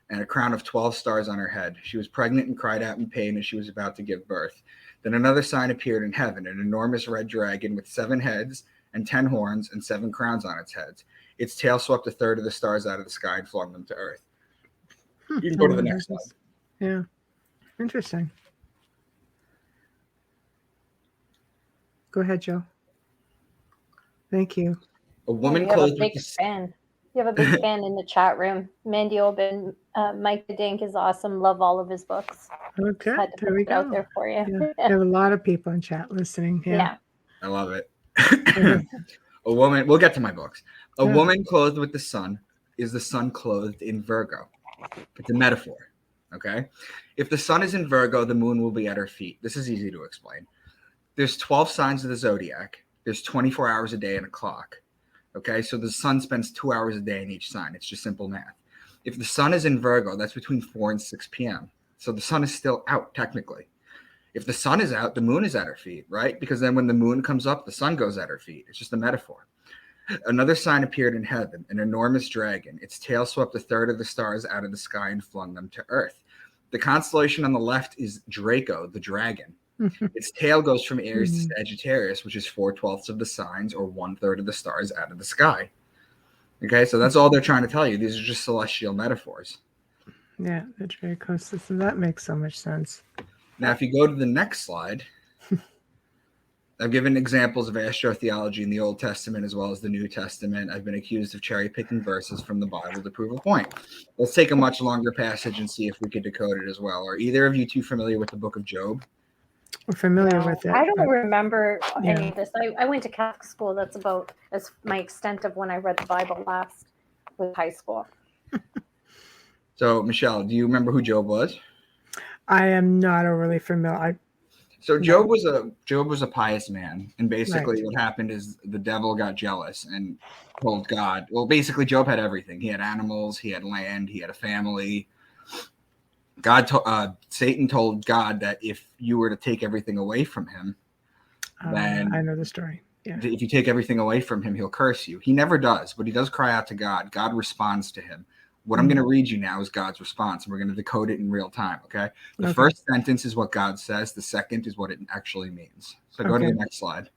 and a crown of 12 stars on her head. She was pregnant and cried out in pain as she was about to give birth. Then another sign appeared in heaven, an enormous red dragon with 7 heads and 10 horns and 7 crowns on its heads. Its tail swept a third of the stars out of the sky and flung them to earth. You can go to the next slide. Yeah. Interesting. Go ahead, Joe. Thank you. A woman you have clothed a big with fan. You have a big fan in the chat room. Mandy Oben, Micah Dank is awesome. Love all of his books. Okay, Had to there we put it out go. there for you. Yeah. We have a lot of people in chat listening. Yeah. I love it. A woman, we'll get to my books. A woman clothed with the sun is the sun clothed in Virgo. It's a metaphor. Okay. If the sun is in Virgo, the moon will be at her feet. This is easy to explain. There's 12 signs of the zodiac. There's 24 hours a day and a clock. Okay, so the sun spends 2 hours a day in each sign. It's just simple math. If the sun is in Virgo, that's between 4 and 6 p.m. So the sun is still out, technically. If the sun is out, the moon is at her feet, right? Because then when the moon comes up, the sun goes at her feet. It's just a metaphor. Another sign appeared in heaven, an enormous dragon. Its tail swept a third of the stars out of the sky and flung them to earth. The constellation on the left is Draco, the dragon. Its tail goes from Aries to Sagittarius, which is 4/12 of the signs, or 1/3 of the stars out of the sky. Okay, so that's all they're trying to tell you. These are just celestial metaphors. Yeah, the Draco system. That makes so much sense. Now, if you go to the next slide, I've given examples of astrotheology in the Old Testament as well as the New Testament. I've been accused of cherry-picking verses from the Bible to prove a point. Let's take a much longer passage and see if we could decode it as well. Are either of you two familiar with the book of Job? We're familiar with it. I don't remember any of this. I went to Catholic school. That's about as my extent of when I read the Bible last with high school. So, Michelle, do you remember who Job was? I am not overly familiar. So Job was a pious man, and basically what happened is the devil got jealous and told God. Well, basically Job had everything. He had animals, he had land, he had a family, Satan told God that if you were to take everything away from him, then I know the story. Yeah. if you take everything away from him, he'll curse you. He never does, but he does cry out to God. God responds to him. What I'm going to read you now is God's response, and we're going to decode it in real time, okay? The first sentence is what God says. The second is what it actually means. So go to the next slide.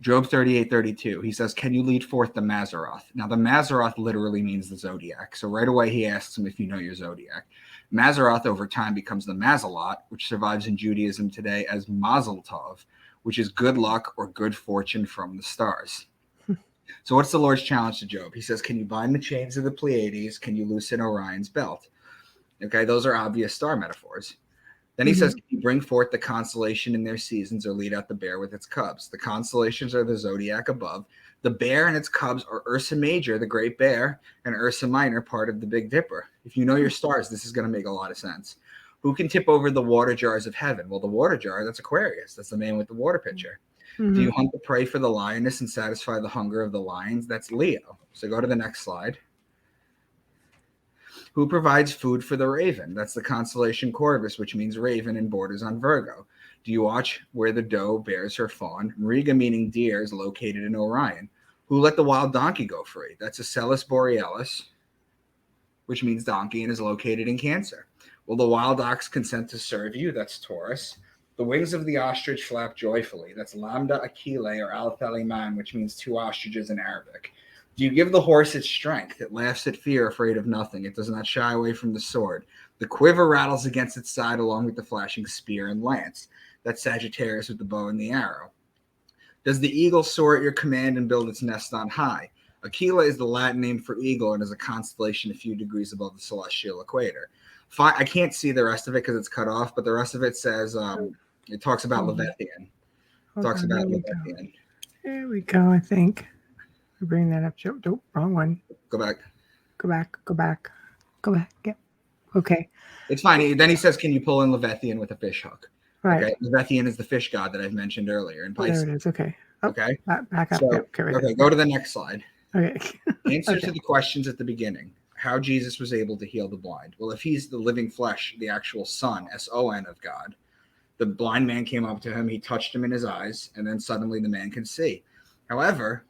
Job 38:32. He says, can you lead forth the Mazzaroth? Now, the Mazzaroth literally means the zodiac. So right away, he asks him if you know your zodiac. Mazzaroth over time becomes the Mazalot, which survives in Judaism today as Mazel Tov, which is good luck or good fortune from the stars. So what's the Lord's challenge to Job? He says, can you bind the chains of the Pleiades? Can you loosen Orion's belt? Okay, those are obvious star metaphors. Then he says, can you bring forth the constellation in their seasons or lead out the bear with its cubs? The constellations are the zodiac above. The bear and its cubs are Ursa Major, the Great Bear, and Ursa Minor, part of the Big Dipper. If you know your stars, this is going to make a lot of sense. Who can tip over the water jars of heaven? Well, the water jar, that's Aquarius. That's the man with the water pitcher. Do you hunt the prey for the lioness and satisfy the hunger of the lions? That's Leo. So go to the next slide. Who provides food for the raven? That's the constellation Corvus, which means raven and borders on Virgo. Do you watch where the doe bears her fawn? Riga, meaning deer, is located in Orion. Who let the wild donkey go free? That's Acellus borealis, which means donkey, and is located in Cancer. Will the wild ox consent to serve you? That's Taurus. The wings of the ostrich flap joyfully. That's Lambda Achille or Altheliman, which means two ostriches in Arabic. Do you give the horse its strength? It laughs at fear, afraid of nothing. It does not shy away from the sword. The quiver rattles against its side along with the flashing spear and lance. That's Sagittarius with the bow and the arrow. Does the eagle soar at your command and build its nest on high? Aquila is the Latin name for eagle and is a constellation a few degrees above the celestial equator. I can't see the rest of it because it's cut off, but the rest of it says it talks about Leviathan. There we go, I think. I bring that up. Nope, wrong one. Go back. Yep. Okay. It's fine. Then he says, can you pull in Leviathan with a fish hook? Right. Okay. Leviathan is the fish god that I've mentioned earlier in Pisces. There it is. Okay. Oh, okay. Back up. So, yep, okay. Go to the next slide. Okay. Answer to the questions at the beginning. How Jesus was able to heal the blind. Well, if he's the living flesh, the actual Son, S-O-N of God, the blind man came up to him, he touched him in his eyes, and then suddenly the man can see. However,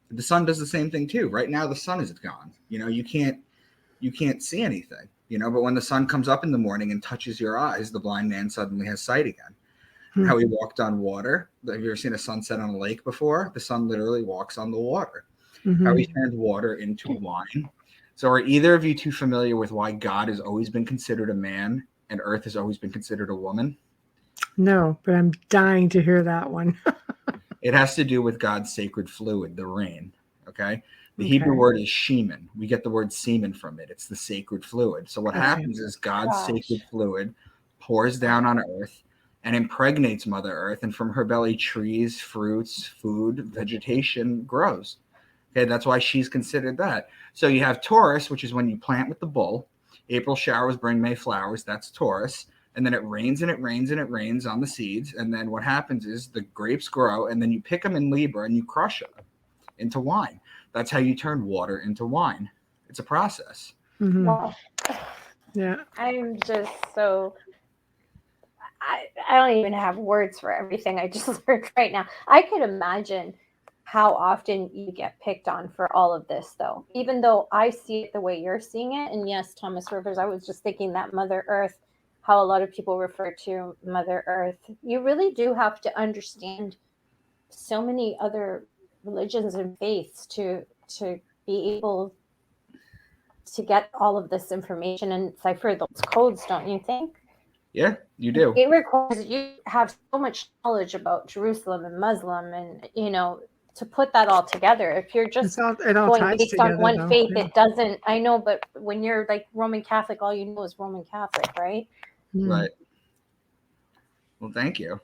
the sun does the same thing too. Right now, the sun is gone. You can't see anything, but when the sun comes up in the morning and touches your eyes, the blind man suddenly has sight again. How he walked on water. Have you ever seen a sunset on a lake before? The sun literally walks on the water. How he turned water into wine. So are either of you too familiar with why God has always been considered a man and earth has always been considered a woman? No, but I'm dying to hear that one. It has to do with God's sacred fluid, the rain. Okay. The Hebrew word is shemen. We get the word semen from it. It's the sacred fluid. So what happens is God's sacred fluid pours down on earth and impregnates Mother Earth. And from her belly, trees, fruits, food, vegetation grows. Okay. That's why she's considered that. So you have Taurus, which is when you plant with the bull. April showers bring May flowers. That's Taurus. And then it rains and it rains and it rains on the seeds. And then what happens is the grapes grow and then you pick them in Libra and you crush them into wine. That's how you turn water into wine. It's a process. Wow. Yeah. I'm just so, I don't even have words for everything I just learned right now. I could imagine how often you get picked on for all of this, though, even though I see it the way you're seeing it. And yes, Thomas Rivers, I was just thinking that Mother Earth, how a lot of people refer to Mother Earth. You really do have to understand so many other religions and faiths to be able to get all of this information and cipher those codes, don't you think? Yeah, you do. It requires you have so much knowledge about Jerusalem and Muslim and, to put that all together. If you're just it all going ties based together, on one though. faith, Yeah. it doesn't, I know, but when you're like Roman Catholic, all you know is Roman Catholic, right? Right. Well, thank you.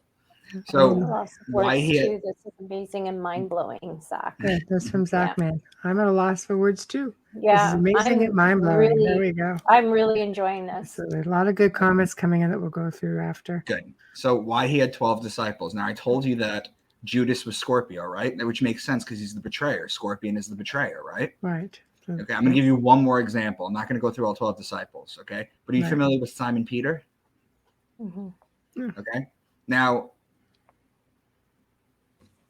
So why This is amazing and mind-blowing, Zach. Yeah, that's from Zach, man. I'm at a loss for words too. Yeah, this is amazing and mind-blowing. There we go. I'm really enjoying this. So there's a lot of good comments coming in that we'll go through after. Good. So why he had 12 disciples. Now I told you that Judas was Scorpio, right? Which makes sense because he's the betrayer. Scorpion is the betrayer, right? Right. Okay, I'm going to give you one more example. I'm not going to go through all 12 disciples, okay? But are you familiar with Simon Peter? Mm-hmm. Okay. Now,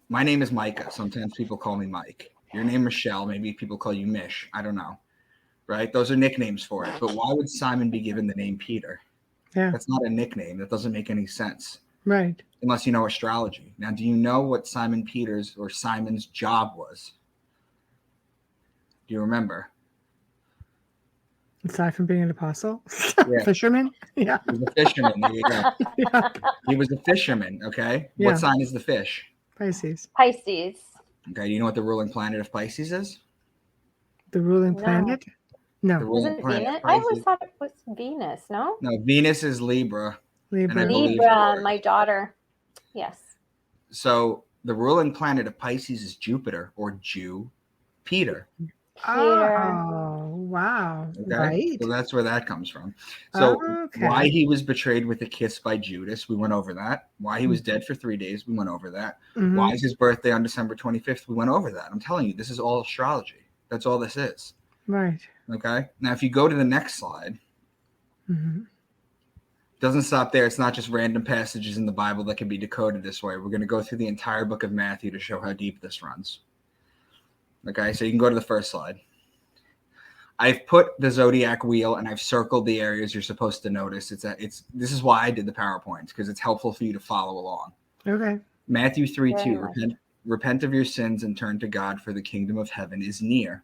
my name is Micah. Sometimes people call me Mike. Your name, Michelle. Maybe people call you Mish. I don't know. Right? Those are nicknames for it. But why would Simon be given the name Peter? Yeah. That's not a nickname. That doesn't make any sense. Right. Unless you know astrology. Now, do you know what Simon Peter's or Simon's job was? Do you remember? Aside from being an apostle, Yeah. fisherman. Yeah. He was a fisherman. There you go. Yeah. He was a fisherman. Okay. Yeah. What sign is the fish? Pisces. Pisces. Okay. Do you know what the ruling planet of Pisces is? The ruling planet? No. The ruling Isn't planet Venus? of I always Pisces. thought it was Venus, no? No, Venus is Libra. Libra. And I believe Libra, my daughter. Yes. So the ruling planet of Pisces is Jupiter or Jew Peter. Oh, wow. Okay. Right. So that's where that comes from. So Okay. why he was betrayed with a kiss by Judas, we went over that. Why he was dead for 3 days, we went over that. Mhm. Why is his birthday on December 25th? We went over that. I'm telling you, this is all astrology. That's all this is. Right. Okay. Now, if you go to the next slide, Mm-hmm. doesn't stop there. It's not just random passages in the Bible that can be decoded this way. We're going to go through the entire book of Matthew to show how deep this runs. Okay, so you can go to the first slide. I've put the zodiac wheel and I've circled the areas you're supposed to notice. This is why I did the PowerPoint, because it's helpful for you to follow along. Okay. Matthew 3:2. Very Repent of your sins and turn to God, for the kingdom of heaven is near.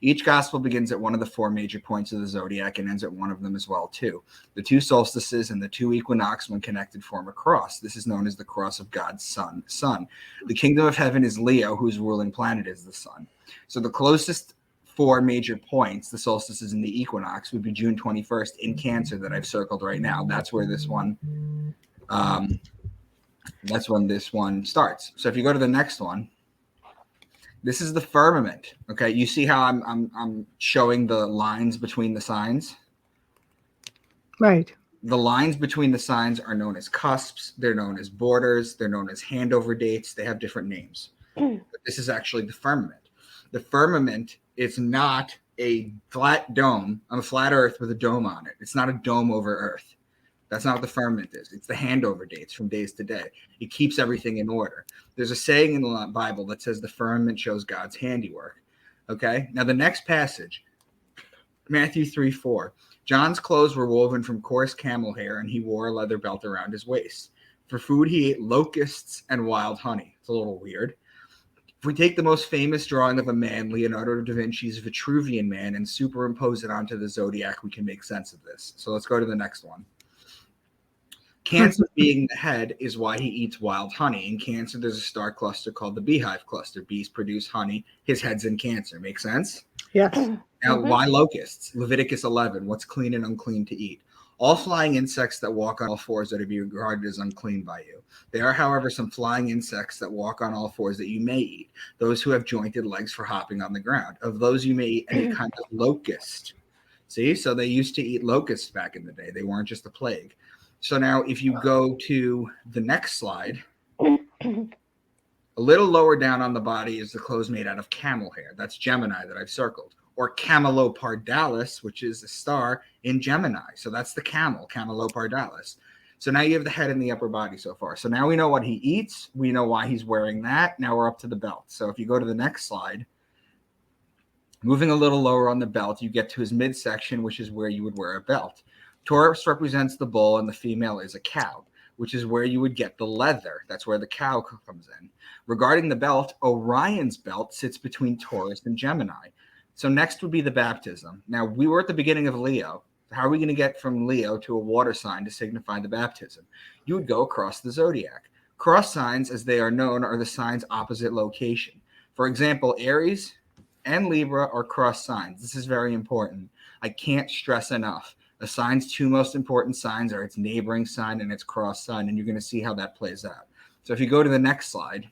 Each gospel begins at one of the 4 major points of the zodiac and ends at one of them as well, too. The 2 solstices and the 2 equinox, when connected, form a cross. This is known as the cross of God's sun. The kingdom of heaven is Leo, whose ruling planet is the sun. So the closest 4 major points, the solstices and the equinox, would be June 21st in Cancer that I've circled right now. That's where this one, that's when this one starts. So if you go to the next one, this is the firmament. Okay, you see how I'm showing the lines between the signs? Right. The lines between the signs are known as cusps. They're known as borders. They're known as handover dates. They have different names. But this is actually the firmament. The firmament is not a flat dome on a flat earth with a dome on it. It's not a dome over earth. That's not what the firmament is. It's the handover dates from days to day. It keeps everything in order. There's a saying in the Bible that says the firmament shows God's handiwork. Okay? Now the next passage, Matthew 3:4. John's clothes were woven from coarse camel hair, and he wore a leather belt around his waist. For food, he ate locusts and wild honey. It's a little weird. If we take the most famous drawing of a man, Leonardo da Vinci's Vitruvian Man, and superimpose it onto the zodiac, we can make sense of this. So let's go to the next one. Cancer being the head is why he eats wild honey. In Cancer, there's a star cluster called the beehive cluster. Bees produce honey. His head's in Cancer. Make sense? Yes. Now, why locusts? Leviticus 11. What's clean and unclean to eat? All flying insects that walk on all fours are to be regarded as unclean by you. There are, however, some flying insects that walk on all fours that you may eat. Those who have jointed legs for hopping on the ground. Of those, you may eat any kind of locust. See? So they used to eat locusts back in the day. They weren't just a plague. So now if you go to the next slide, a little lower down on the body is the clothes made out of camel hair. That's Gemini that I've circled. Or Camelopardalis, which is a star in Gemini. So that's the camel, Camelopardalis. So now you have the head and the upper body so far. So now we know what he eats. We know why he's wearing that. Now we're up to the belt. So if you go to the next slide, moving a little lower on the belt, you get to his midsection, which is where you would wear a belt. Taurus represents the bull and the female is a cow, which is where you would get the leather. That's where the cow comes in. Regarding the belt, Orion's belt sits between Taurus and Gemini. So next would be the baptism. Now, we were at the beginning of Leo. How are we going to get from Leo to a water sign to signify the baptism? You would go across the zodiac. Cross signs, as they are known, are the signs opposite location. For example, Aries and Libra are cross signs. This is very important. I can't stress enough. A sign's 2 most important signs are its neighboring sign and its cross sign, and you're going to see how that plays out. So if you go to the next slide,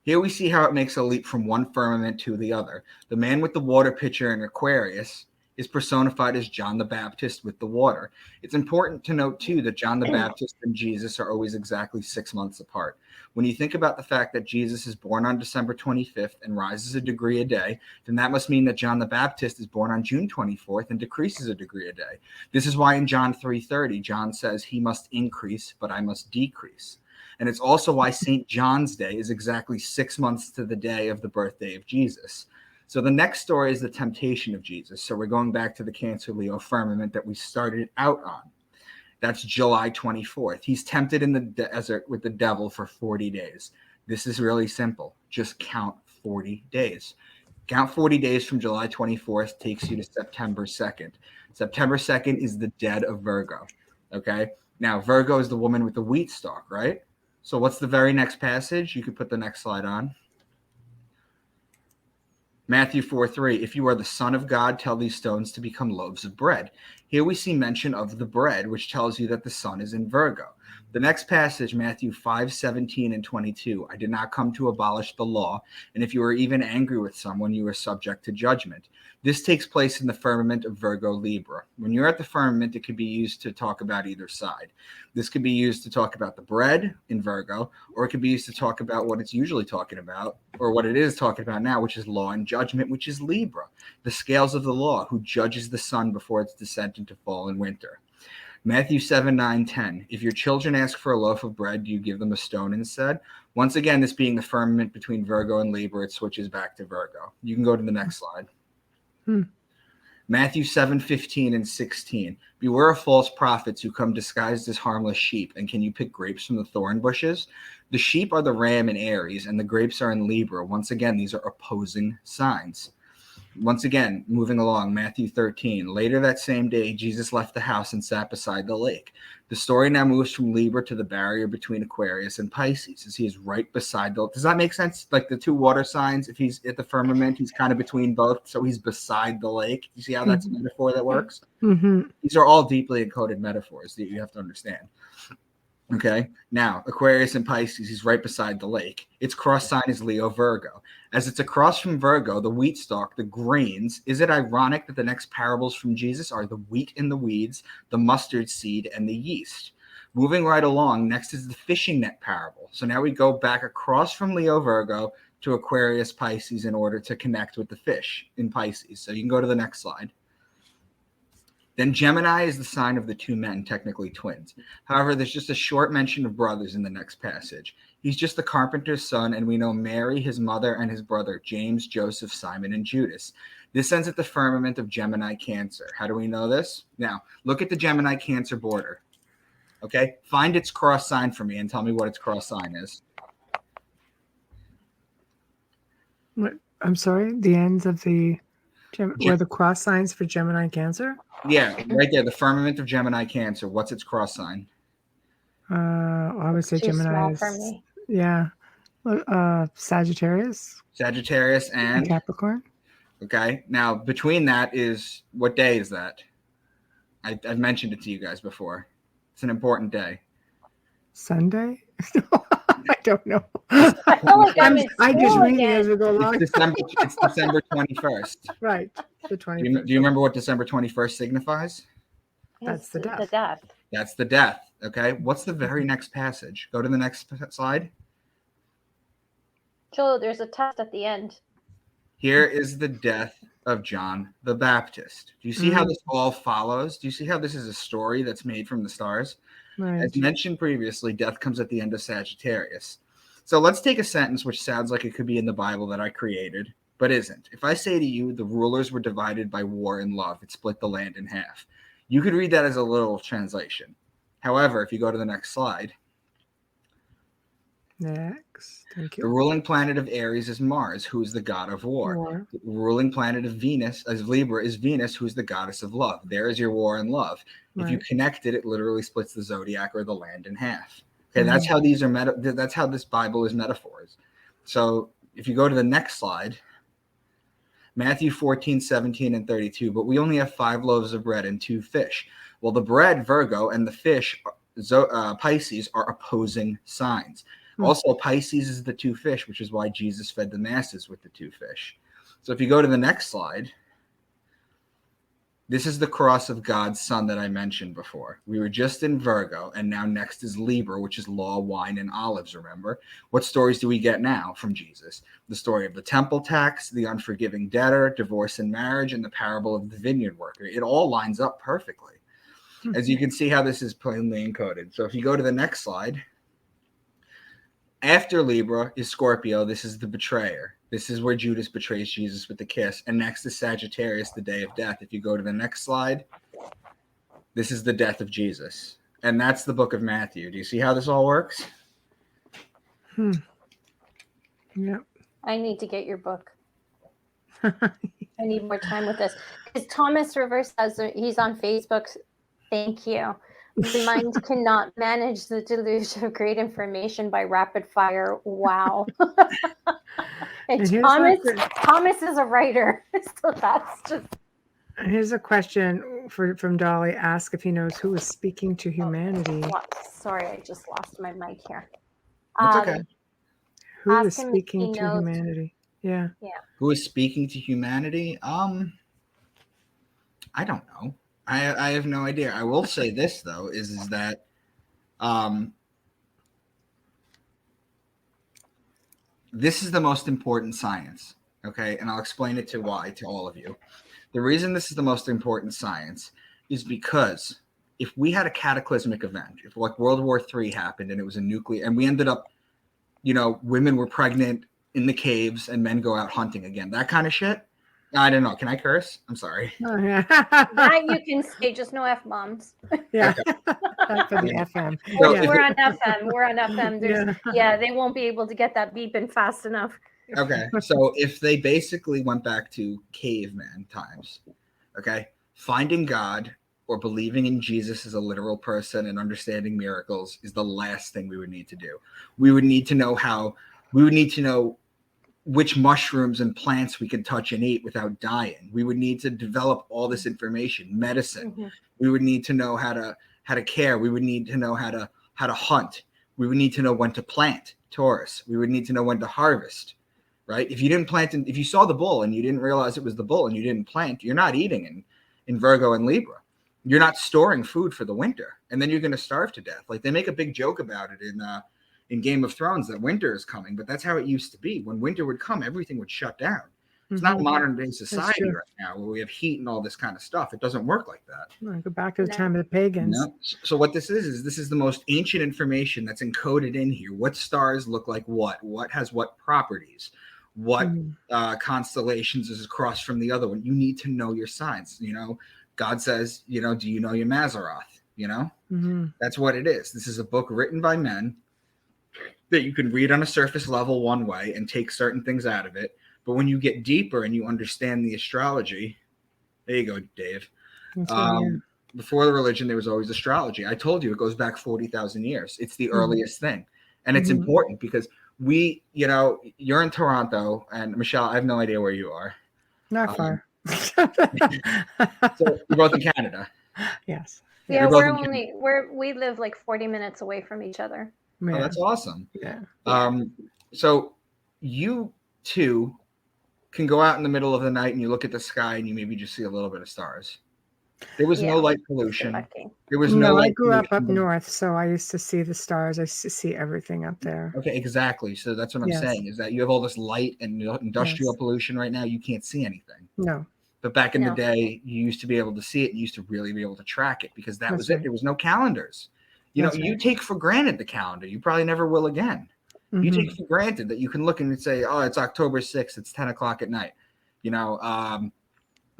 here we see how it makes a leap from one firmament to the other. The man with the water pitcher in Aquarius is personified as John the Baptist with the water. It's important to note, too, that John the Baptist and Jesus are always exactly 6 months apart. When you think about the fact that Jesus is born on December 25th and rises a degree a day, then that must mean that John the Baptist is born on June 24th and decreases a degree a day. This is why in John 3:30, John says, he must increase, but I must decrease. And it's also why St. John's Day is exactly 6 months to the day of the birthday of Jesus. So the next story is the temptation of Jesus. So we're going back to the Cancer Leo firmament that we started out on. That's July 24th. He's tempted in the desert with the devil for 40 days. This is really simple. Just count 40 days. Count 40 days from July 24th takes you to September 2nd. September 2nd is the dead of Virgo. Okay? Now, Virgo is the woman with the wheat stalk, right? So what's the very next passage? You could put the next slide on. Matthew 4:3, if you are the Son of God, tell these stones to become loaves of bread. Here we see mention of the bread, which tells you that the sun is in Virgo. The next passage, Matthew 5:17 and 22, I did not come to abolish the law, and if you are even angry with someone, you are subject to judgment. This takes place in the firmament of Virgo Libra. When you're at the firmament, it could be used to talk about either side. This could be used to talk about the bread in Virgo, or it could be used to talk about what it's usually talking about, or what it is talking about now, which is law and judgment, which is Libra, the scales of the law, who judges the sun before its descent into fall and winter. Matthew 7:9-10. If your children ask for a loaf of bread, do you give them a stone instead? Once again, this being the firmament between Virgo and Libra, it switches back to Virgo. You can go to the next slide. Matthew 7:15 and 16. Beware of false prophets who come disguised as harmless sheep. And can you pick grapes from the thorn bushes? The sheep are the ram in Aries, and the grapes are in Libra. Once again, these are opposing signs. Once again, moving along, Matthew 13. Later that same day, Jesus left the house and sat beside the lake. The story now moves from Libra to the barrier between Aquarius and Pisces, as he is right beside the... Does that make sense? Like the two water signs, if he's at the firmament, he's kind of between both, so he's beside the lake. You see how that's a metaphor that works? Mm-hmm. These are all deeply encoded metaphors that you have to understand. Okay, now Aquarius and Pisces, he's right beside the lake. Its cross sign is Leo Virgo. As it's across from Virgo, the wheat stalk, the grains, is it ironic that the next parables from Jesus are the wheat in the weeds, the mustard seed, and the yeast? Moving right along, next is the fishing net parable. So now we go back across from Leo Virgo to Aquarius Pisces in order to connect with the fish in Pisces. So you can go to the next slide. Then Gemini is the sign of the two men, technically twins. However, there's just a short mention of brothers in the next passage. He's just the carpenter's son, and we know Mary, his mother, and his brother, James, Joseph, Simon, and Judas. This ends at the firmament of Gemini Cancer. How do we know this? Now, look at the Gemini Cancer border. Okay? Find its cross sign for me and tell me what its cross sign is. What? I'm sorry? The ends of the... where the cross signs for Gemini Cancer? Yeah, right there, the firmament of Gemini Cancer. What's its cross sign? I would say Too Gemini small is... for me. Yeah. Sagittarius. Sagittarius and Capricorn. Okay. Now, between that is, what day is that? I've mentioned it to you guys before. It's an important day. Sunday? I don't know. I feel like I just read it as we go along. It's December 21st. Right. The 21st. Do you remember what December 21st signifies? That's the death. The death. That's the death. Okay. What's the very next passage? Go to the next slide. So there's a test at the end. Here is the death of John the Baptist. Do you see how this all follows? Do you see how this is a story that's made from the stars? Right. As mentioned previously, death comes at the end of Sagittarius. So let's take a sentence which sounds like it could be in the Bible that I created, but isn't. If I say to you, the rulers were divided by war and love, it split the land in half. You could read that as a literal translation. However, if you go to the next slide. Next. Thank you. The ruling planet of Aries is Mars, who is the god of war. The ruling planet of Venus, as Libra, is Venus, who is the goddess of love. There is your war and love. If you connect it, it literally splits the zodiac or the land in half. Okay, that's how these are that's how this Bible is metaphors. So if you go to the next slide, Matthew 14, 17, and 32, but we only have 5 loaves of bread and 2 fish. Well, the bread, Virgo, and the fish, Pisces, are opposing signs. Also, Pisces is the 2 fish, which is why Jesus fed the masses with the 2 fish. So if you go to the next slide, This is the cross of God's son that I mentioned before. We were just in Virgo, and now next is Libra, which is law, wine, and olives, remember? What stories do we get now from Jesus? The story of the temple tax, the unforgiving debtor, divorce and marriage, and the parable of the vineyard worker. It all lines up perfectly. As you can see how this is plainly encoded. So if you go to the next slide, after Libra is Scorpio. This is the betrayer. This is where Judas betrays Jesus with the kiss. And next is Sagittarius, the day of death. If you go to the next slide, this is the death of Jesus. And that's the book of Matthew. Do you see how this all works? Yeah. I need to get your book. I need more time with this. Because Thomas Rivers says he's on Facebook. Thank you. The mind cannot manage the deluge of great information by rapid fire. Wow. And Thomas is a writer. So that's just. Here's a question from Dolly. Ask if he knows who is speaking to humanity. Sorry, I just lost my mic here. It's okay. Who is speaking to humanity? Yeah. Who is speaking to humanity? I don't know. I have no idea. I will say this though, is that this is the most important science. Okay, and I'll explain it to all of you. The reason this is the most important science is because if we had a cataclysmic event, if like World War III happened and it was a nuclear, and we ended up, women were pregnant in the caves and men go out hunting again, that kind of shit. I don't know. Can I curse? I'm sorry. Oh, yeah. That you can say, just no F-bombs. Yeah. For the FM. We're on FM. We're on FM. They won't be able to get that beeping fast enough. Okay. So if they basically went back to caveman times, okay, finding God or believing in Jesus as a literal person and understanding miracles is the last thing we would need to do. We would need to know which mushrooms and plants we can touch and eat without dying. We would need to develop all this information, medicine. Mm-hmm. We would need to know how to care. We would need to know how to hunt. We would need to know when to plant, Taurus. We would need to know when to harvest, right? If you didn't plant, if you saw the bull and you didn't realize it was the bull and you didn't plant, you're not eating in Virgo and Libra. You're not storing food for the winter, and then you're going to starve to death. Like they make a big joke about it in Game of Thrones that winter is coming, but that's how it used to be. When winter would come, everything would shut down. It's not modern day society right now where we have heat and all this kind of stuff. It doesn't work like that. Go back to the time of the pagans. No. So what this is the most ancient information that's encoded in here. What stars look like what has what properties, what constellations is across from the other one. You need to know your signs. God says, do you know your Mazzaroth? That's what it is. This is a book written by men that you can read on a surface level one way and take certain things out of it. But when you get deeper and you understand the astrology, there you go, Dave. Before the religion, there was always astrology. I told you it goes back 40,000 years. It's the earliest thing. And it's important because you're in Toronto, and Michelle, I have no idea where you are. Not far. So we're both in Canada. Yes. Yeah, we live like 40 minutes away from each other. Yeah. Oh, that's awesome. Yeah. So you two can go out in the middle of the night and you look at the sky and you maybe just see a little bit of stars. There was no light pollution. There was no I grew up north, so I used to see the stars. I used to see everything up there. Okay, exactly. So that's what I'm saying, is that you have all this light and industrial pollution right now. You can't see anything. No. But back in the day, you used to be able to see it. You used to really be able to track it because that was it. There was no calendars. You take for granted the calendar. You probably never will again. Mm-hmm. You take for granted that you can look and say, oh, it's October 6th. It's 10 o'clock at night. The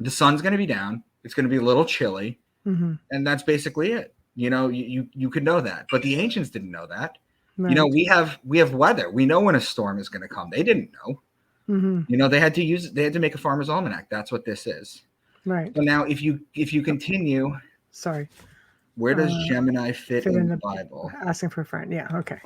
sun's going to be down. It's going to be a little chilly. Mm-hmm. And that's basically it. You could know that. But the ancients didn't know that. Right. We have weather. We know when a storm is going to come. They didn't know. Mm-hmm. They had to make a farmer's almanac. That's what this is. Right. So now if you continue. Sorry. Where does Gemini fit in the Bible? Asking for a friend. Yeah. Okay.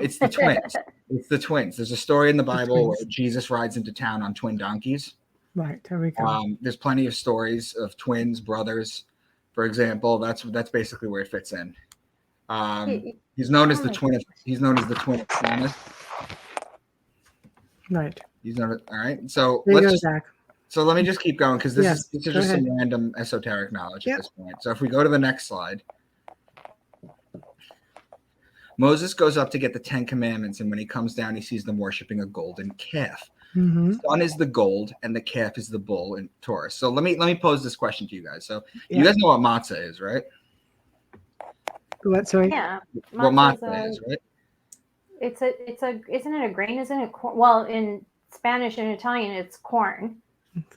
It's the twins. It's the twins. There's a story in the Bible where Jesus rides into town on twin donkeys. Right. There we go. There's plenty of stories of twins, brothers, for example. That's basically where it fits in. He's known as the twin. He's known as the twin of Thomas. Right. He's known. All right. So there you go, Zach. So let me just keep going because this Yes, is go just ahead. some random esoteric knowledge Yep. at this point. So if we go to the next slide, Moses goes up to get the 10 commandments, and when he comes down, he sees them worshiping a golden calf. Mm-hmm. The sun is the gold, and the calf is the bull in Taurus. So let me pose this question to you guys. So Yeah. you guys know what matzah is, right? What? Sorry. Yeah. What Matzah's matzah is, right? isn't it a grain? Isn't it corn? Well, in Spanish and Italian, it's corn.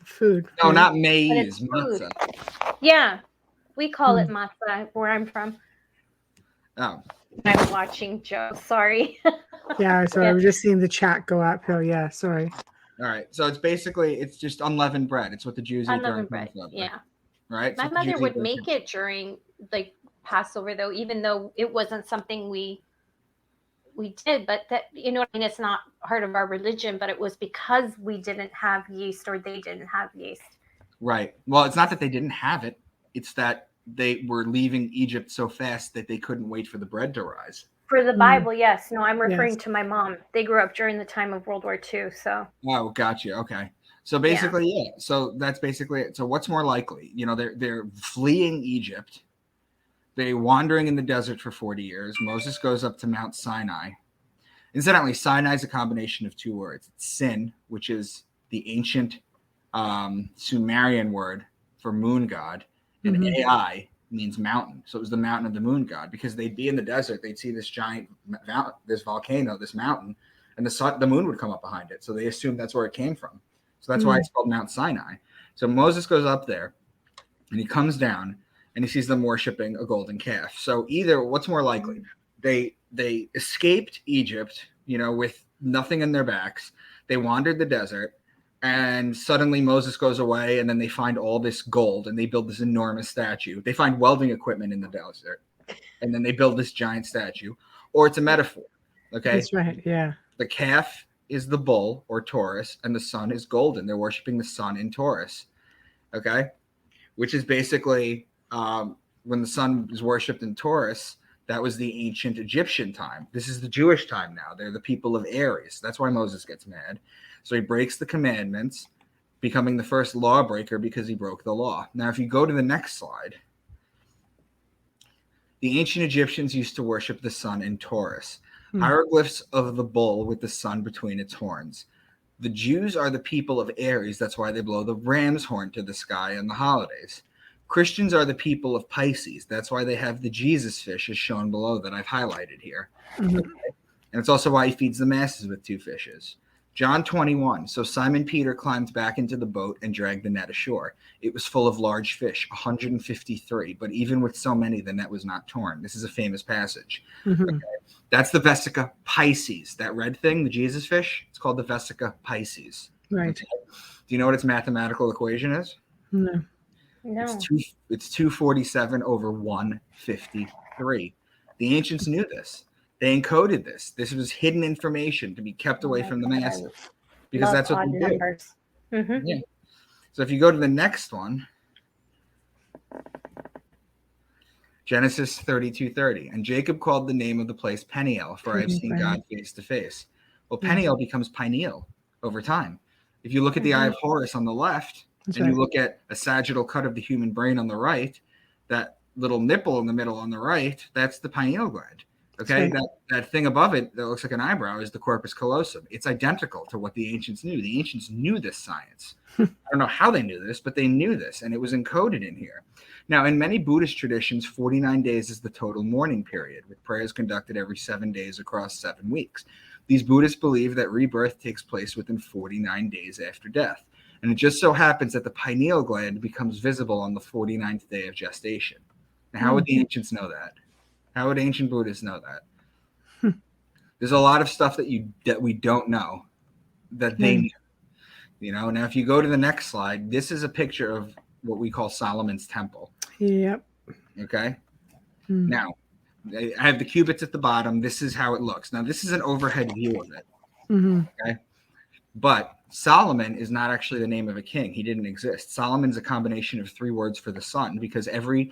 Food. No, right? not But maize, it's food. matzah. Yeah. We call it matzah where I'm from. Oh, I'm watching Joe. Sorry. Yeah. So I was just seeing the chat go uphill. Yeah. Sorry. all right. So it's just unleavened bread. It's what the Jews eat during Unleavened bread. Passover, Yeah. right? It's My what the Jews mother eat would during make it during like Passover, though, even though it wasn't something we did. But that, you know what I mean? It's not part of our religion, but it was because we didn't have yeast or they didn't have yeast. Right. Well, it's not that they didn't have it. It's that they were leaving Egypt so fast that they couldn't wait for the bread to rise. For the Bible, yes. No, I'm referring Yes. to my mom. They grew up during the time of World War II. So Oh, gotcha. Okay. So basically, yeah. So that's basically it. So what's more likely? You know, they're fleeing Egypt. They're wandering in the desert for 40 years. Moses goes up to Mount Sinai. Incidentally, Sinai is a combination of two words. It's Sin, which is the ancient Sumerian word for moon god, and Ai means mountain. So it was the mountain of the moon god, because they'd be in the desert, they'd see this giant, this volcano, this mountain, and the moon would come up behind it. So they assumed that's where it came from. So that's why it's called Mount Sinai. So Moses goes up there, and he comes down, and he sees them worshiping a golden calf. So either, what's more likely? They escaped Egypt, you know, with nothing in their backs. They wandered the desert, and suddenly Moses goes away, and then they find all this gold, and they build this enormous statue. They find welding equipment in the desert, and then they build this giant statue. Or it's a metaphor, okay? That's right. Yeah. The calf is the bull, or Taurus, and the sun is golden. They're worshiping the sun in Taurus, okay? Which is basically when the sun is worshipped in Taurus, that was the ancient Egyptian time. This is the Jewish time now. They're the people of Aries. That's why Moses gets mad. So he breaks the commandments, becoming the first lawbreaker because he broke the law. Now, if you go to the next slide, the ancient Egyptians used to worship the sun in Taurus. Hieroglyphs of the bull with the sun between its horns. The Jews are the people of Aries. That's why they blow the ram's horn to the sky on the holidays. Christians are the people of Pisces. That's why they have the Jesus fish, as shown below, that I've highlighted here. Okay? And it's also why he feeds the masses with 2 fishes. John 21. So Simon Peter climbed back into the boat and dragged the net ashore. It was full of large fish, 153. But even with so many, the net was not torn. This is a famous passage. Okay? That's the Vesica Pisces. That red thing, the Jesus fish, it's called the Vesica Pisces. Right. Okay? Do you know what its mathematical equation is? No. no. It's 247 over 153. The ancients knew this. They encoded this. This was hidden information to be kept away from the masses, because that's what they do. Yeah. So if you go to the next one, Genesis 32:30, and Jacob called the name of the place Peniel, for I have seen God face to face. Well, Peniel becomes pineal over time. If you look at the eye of Horus on the left, you look at a sagittal cut of the human brain on the right, that little nipple in the middle on the right, that's the pineal gland. Okay, that thing above it that looks like an eyebrow is the corpus callosum. It's identical to what the ancients knew. The ancients knew this science. I don't know how they knew this, but they knew this, and it was encoded in here. Now, in many Buddhist traditions, 49 days is the total mourning period, with prayers conducted every 7 days across 7 weeks. These Buddhists believe that rebirth takes place within 49 days after death. And it just so happens that the pineal gland becomes visible on the 49th day of gestation. Now, how would the ancients know that? How would ancient Buddhists know that? There's a lot of stuff that we don't know that they knew. You know, now if you go to the next slide, this is a picture of what we call Solomon's temple. Yep. Okay. Now, I have the cubits at the bottom. This is how it looks. Now, this is an overhead view of it. Okay. But Solomon is not actually the name of a king. He didn't exist. Solomon's a combination of 3 words for the sun, because every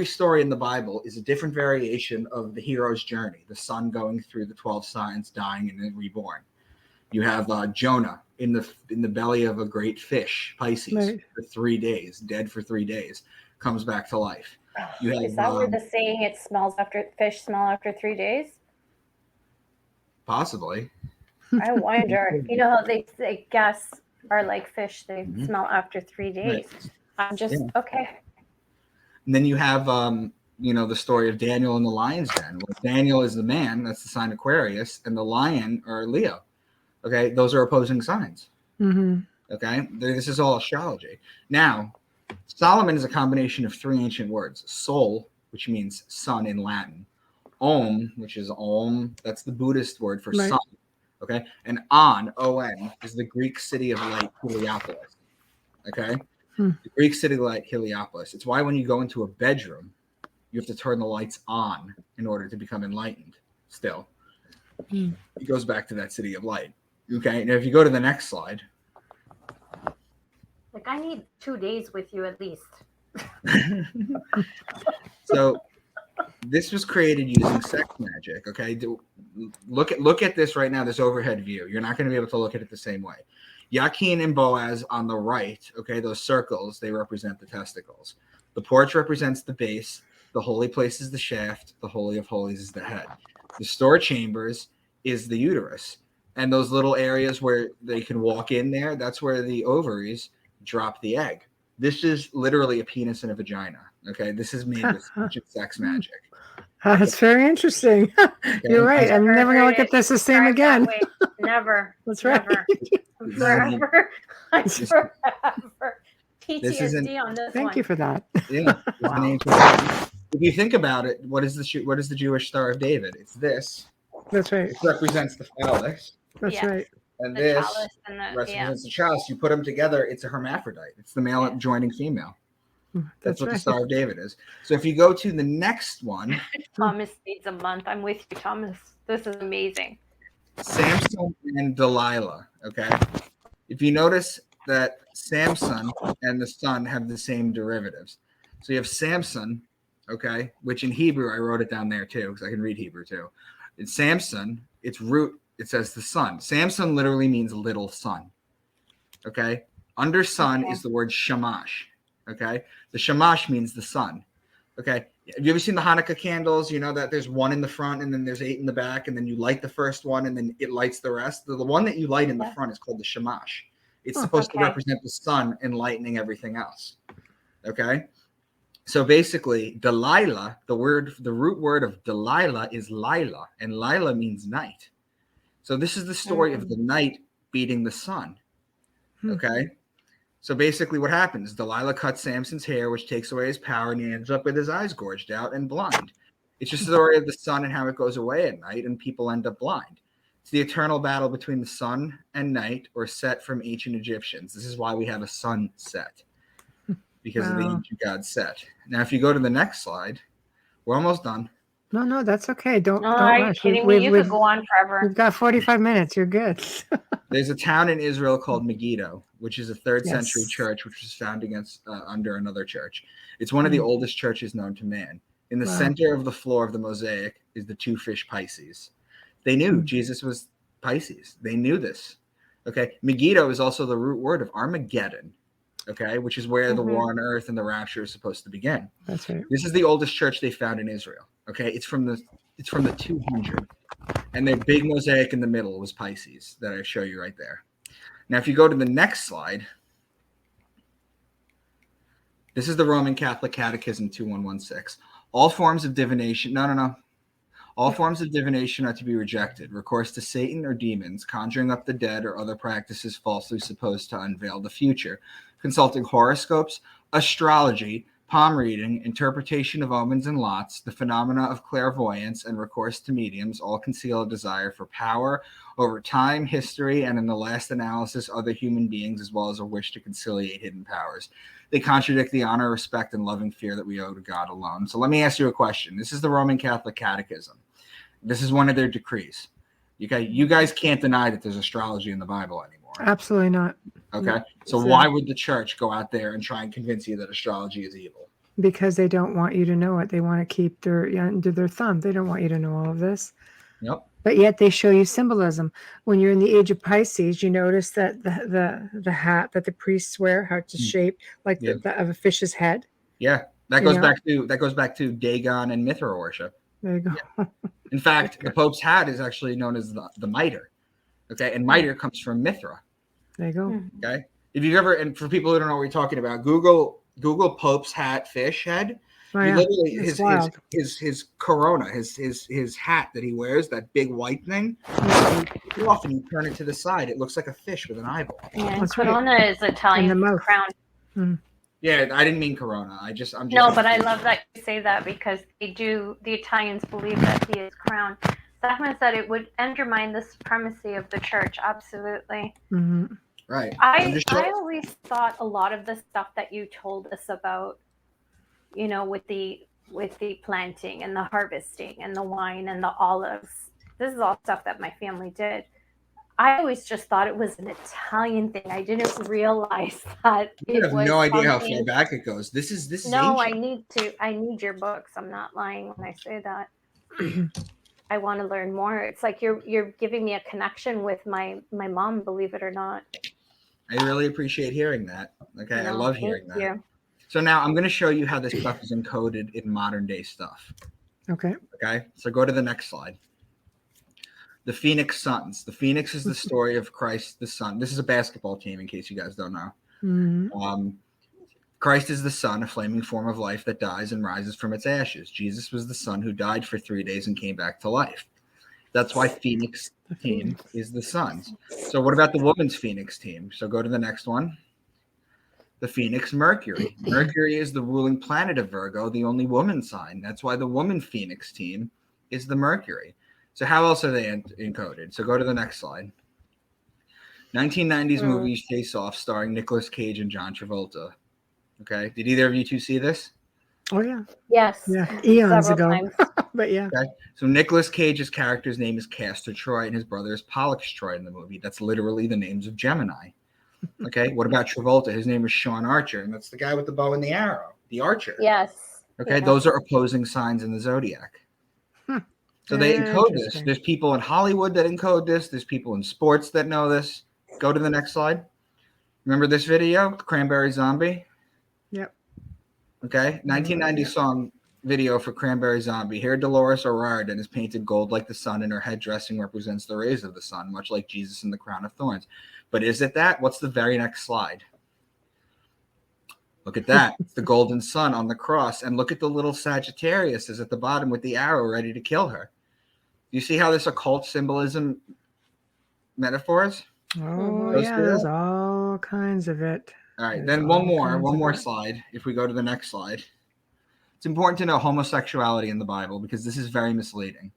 story in the Bible is a different variation of the hero's journey, the son going through the 12 signs, dying, and then reborn. You have Jonah in the belly of a great fish, Pisces, Right. for 3 days, dead for 3 days, comes back to life. You have, Is that where the saying fish smell after 3 days? possibly. I wonder. You know how they guess are like fish, they smell after 3 days. Right. I'm just okay. And then you have the story of Daniel and the lion's den. Well, Daniel is the man, that's the sign Aquarius, and the lion or Leo. Okay, those are opposing signs. Mm-hmm. Okay, this is all astrology. Now, Solomon is a combination of 3 ancient words: Sol, which means sun in Latin; Om, which is Om, that's the Buddhist word for sun. Okay, and On, O-N, is the Greek city of light, Heliopolis. Okay, the Greek city of light, Heliopolis. It's why when you go into a bedroom, you have to turn the lights on in order to become enlightened. Still, it goes back to that city of light. Okay, now if you go to the next slide. Like, I need 2 days with you at least. So this was created using sex magic. Okay, look at this right now, this overhead view. You're not going to be able to look at it the same way. Yakin and Boaz on the right, okay, those circles, they represent the testicles. The porch represents the base. The holy place is the shaft. The holy of holies is the head. The store chambers is the uterus. And those little areas where they can walk in there, that's where the ovaries drop the egg. This is literally a penis and a vagina. Okay, this is made with sex magic. That's very interesting. You're right. I'm never going to look at this the same again. Never. That's right. Forever. Forever. PTSD on this Thank one. you for that. Yeah. Wow. If you think about it, what is the Jewish Star of David? It's this. That's right. It represents the phallus. That's right. And the this represents the chalice. You put them together, it's a hermaphrodite. It's the male joining female. That's what the Star of David is. So if you go to the next one. Thomas needs a month. I'm with you, Thomas. This is amazing. Samson and Delilah. Okay. If you notice that Samson and the sun have the same derivatives. So you have Samson, okay, which in Hebrew, I wrote it down there too, because I can read Hebrew too. It's Samson, its root, it says the sun. Samson literally means little sun. Okay. Under sun is the word shamash. Okay. The shamash means the sun. Okay. Have you ever seen the Hanukkah candles? You know that there's one in the front and then there's 8 in the back, and then you light the first one and then it lights the rest. The one that you light in the front is called the shamash. It's supposed to represent the sun enlightening everything else. Okay. So basically, Delilah, the root word of Delilah is Lila, and Lila means night. So this is the story of the night beating the sun. Okay. So basically what happens, Delilah cuts Samson's hair, which takes away his power, and he ends up with his eyes gorged out and blind. It's just the story of the sun and how it goes away at night, and people end up blind. It's the eternal battle between the sun and night, or Set from ancient Egyptians. This is why we have a sunset, because of the ancient god Set. Now, if you go to the next slide, we're almost done. No, that's okay. Don't are rush. You kidding me? You could go on forever. We've got 45 minutes. You're good. There's a town in Israel called Megiddo, which is a 3rd century church, which was founded under another church. It's one of the oldest churches known to man. In the center of the floor of the mosaic is the 2 fish Pisces. They knew Jesus was Pisces. They knew this. Okay. Megiddo is also the root word of Armageddon. Okay, which is where the war on earth and the rapture is supposed to begin. That's right. This is the oldest church they found in Israel. Okay, it's from the 200, and their big mosaic in the middle was Pisces that I show you right there. Now, if you go to the next slide, this is the Roman Catholic Catechism 2116. All forms of divination. All forms of divination are to be rejected. Recourse to Satan or demons, conjuring up the dead, or other practices falsely supposed to unveil the future. Consulting horoscopes, astrology, palm reading, interpretation of omens and lots, the phenomena of clairvoyance, and recourse to mediums all conceal a desire for power over time, history, and in the last analysis, other human beings, as well as a wish to conciliate hidden powers. They contradict the honor, respect, and loving fear that we owe to God alone. So let me ask you a question. This is the Roman Catholic Catechism. This is one of their decrees. Okay, you guys can't deny that there's astrology in the Bible anymore. Absolutely not. Okay, so why would the church go out there and try and convince you that astrology is evil? Because they don't want you to know it. They want to keep their under their thumb. They don't want you to know all of this. Yep. But yet they show you symbolism. When you're in the age of Pisces, you notice that the hat that the priests wear, how it's shaped like Yeah. the of a fish's head. Yeah, that goes back to Dagon and Mithra worship. There you go. Yeah. In fact, the Pope's hat is actually known as the mitre. Okay, and mitre comes from Mithra. There you go. Okay, if you've ever, and for people who don't know what we're talking about, Google Pope's hat fish head. Oh, You yeah. literally It's wild. his corona, his hat that he wears, that big white thing. You often you turn it to the side, it looks like a fish with an eyeball. Yeah, That's right. Corona is Italian In the mouth. crown. Yeah, I didn't mean corona. I'm just No, but I love that you say that because the Italians believe that he is crowned. Zachman said it would undermine the supremacy of the church. Absolutely. Mm-hmm. Right. I always thought a lot of the stuff that you told us about, you know, with the planting and the harvesting and the wine and the olives. This is all stuff that my family did. I always just thought it was an Italian thing. I didn't realize that You have no idea how far back it goes. This is no, ancient. I need your books. I'm not lying when I say that. I want to learn more. It's like you're giving me a connection with my mom, believe it or not. I really appreciate hearing that. Okay, I love hearing that. You. So now I'm going to show you how this stuff is encoded in modern day stuff. Okay. Okay, so go to the next slide. The Phoenix Suns. The Phoenix is the story of Christ the Sun. This is a basketball team, in case you guys don't know. Mm-hmm. Christ is the sun, a flaming form of life that dies and rises from its ashes. Jesus was the sun who died for 3 days and came back to life. That's why Phoenix team is the Suns. So what about the women's Phoenix team? So go to the next one. The Phoenix Mercury. Mercury is the ruling planet of Virgo, the only woman sign. That's why the woman Phoenix team is the Mercury. So how else are they encoded? So go to the next slide. 1990s movies Face Off, starring Nicolas Cage and John Travolta. Okay. Did either of you two see this? Oh, yeah. Yes. Yeah. Eons ago. Times. But yeah. Okay. So Nicolas Cage's character's name is Castor Troy and his brother is Pollux Troy in the movie. That's literally the names of Gemini. Okay. What about Travolta? His name is Sean Archer, and that's the guy with the bow and the arrow, the archer. Yes. Okay. Yeah. Those are opposing signs in the zodiac. So they encode this. There's people in Hollywood that encode this. There's people in sports that know this. Go to the next slide. Remember this video, Cranberry Zombie? Yep. Okay. 1990 song video for Cranberry Zombie. Here Dolores O'Riordan is painted gold like the sun, and her head dressing represents the rays of the sun, much like Jesus in the crown of thorns. But is it that? What's the very next slide? Look at that. It's the golden sun on the cross. And look at the little Sagittarius is at the bottom with the arrow ready to kill her. You see how this occult symbolism metaphors? Oh, yeah. There's all kinds of it. All right. Then one more slide. If we go to the next slide. It's important to know homosexuality in the Bible because this is very misleading.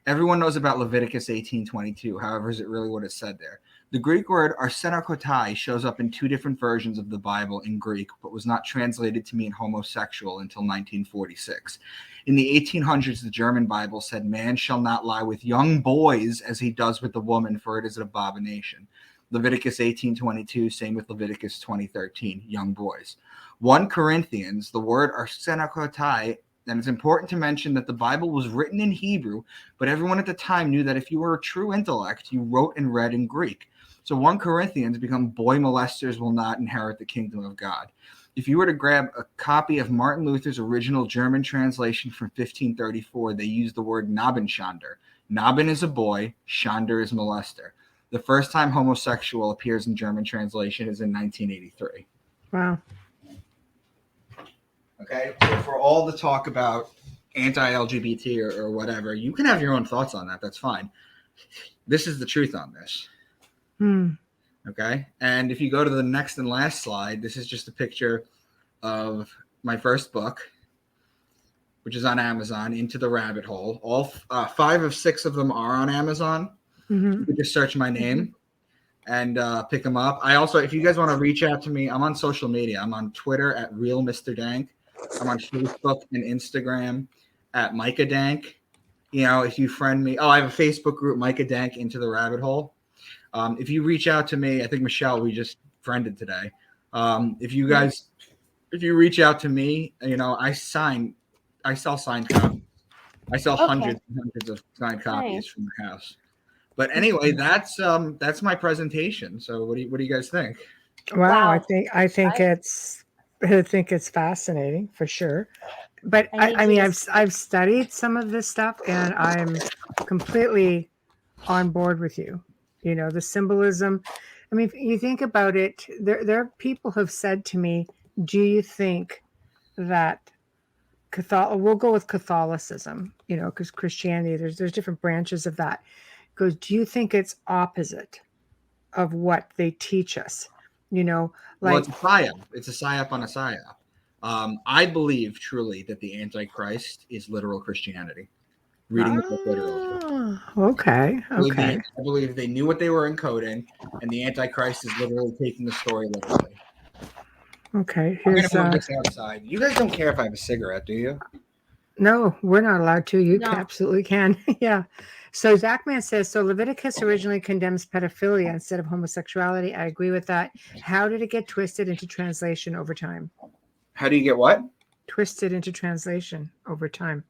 Everyone knows about Leviticus 18:22. However, is it really what it said there? The Greek word arsenokotai shows up in 2 different versions of the Bible in Greek, but was not translated to mean homosexual until 1946. In the 1800s, the German Bible said, "Man shall not lie with young boys as he does with the woman, for it is an abomination." Leviticus 18:22, same with Leviticus 20:13, young boys. 1 Corinthians, the word arsenokotai, and it's important to mention that the Bible was written in Hebrew, but everyone at the time knew that if you were a true intellect, you wrote and read in Greek. So 1 Corinthians become boy molesters will not inherit the kingdom of God. If you were to grab a copy of Martin Luther's original German translation from 1534, they use the word Nabenschander. Naben is a boy, Schander is molester. The first time homosexual appears in German translation is in 1983. Wow. Okay, so for all the talk about anti-LGBT or whatever, you can have your own thoughts on that. That's fine. This is the truth on this. Okay, and if you go to the next and last slide, this is just a picture of my first book, which is on Amazon, Into the Rabbit Hole. All 5 of 6 of them are on Amazon. You can just search my name and pick them up. I also, if you guys want to reach out to me, I'm on social media. I'm on Twitter at Real Mr. Dank. I'm on Facebook and Instagram at Micah Dank. You know, if you friend me, I have a Facebook group, Micah Dank Into the Rabbit Hole. If you reach out to me, I think Michelle, we just friended today. If you reach out to me, you know, I sell signed copies. I sell Okay. hundreds and hundreds of signed copies Nice. from the house. But anyway, that's my presentation. So what do you guys think? Wow, Wow. I think it's fascinating for sure. But I need I you mean, to I've studied some of this stuff, and I'm completely on board with you. You know, the symbolism. I mean, if you think about it, there are people who have said to me, "Do you think that we'll go with Catholicism, you know, because Christianity, there's different branches of that. Goes, do you think it's opposite of what they teach us? You know, Well, like it's a psyop. It's a psyop on a psyop. I believe truly that the Antichrist is literal Christianity. Reading the book literally. Okay, okay, I believe they knew what they were encoding, and the Antichrist is literally taking the story literally. okay. I'm Here's gonna move this outside. You guys don't care if I have a cigarette, do you? no, we're not allowed to. You No. absolutely can. Yeah. So Zachman says, so Leviticus originally condemns pedophilia instead of homosexuality. I agree with that. How did it get twisted into translation over time? How do you get what? Twisted into translation over time.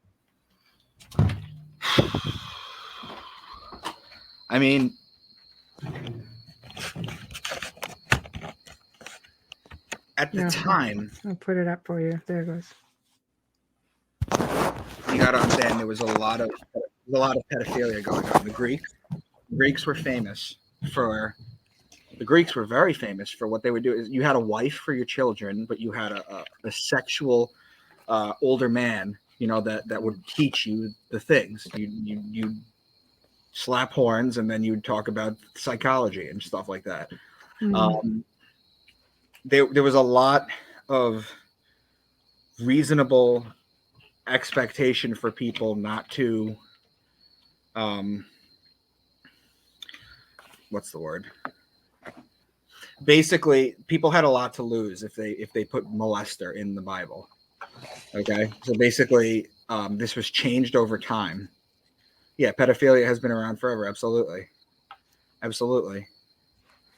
I mean, at the Yeah. time, I'll put it up for you. There it goes. you got to understand there was a lot of pedophilia going on. The Greeks were famous for. The Greeks were very famous for what they would do. Is you had a wife for your children, but you had a sexual older man, you know, that would teach you the things. You slap horns, and then you'd talk about psychology and stuff like that. There was a lot of reasonable expectation for people not to what's the word? Basically, people had a lot to lose if they put molester in the Bible. Okay, so basically, this was changed over time. Yeah, pedophilia has been around forever. Absolutely.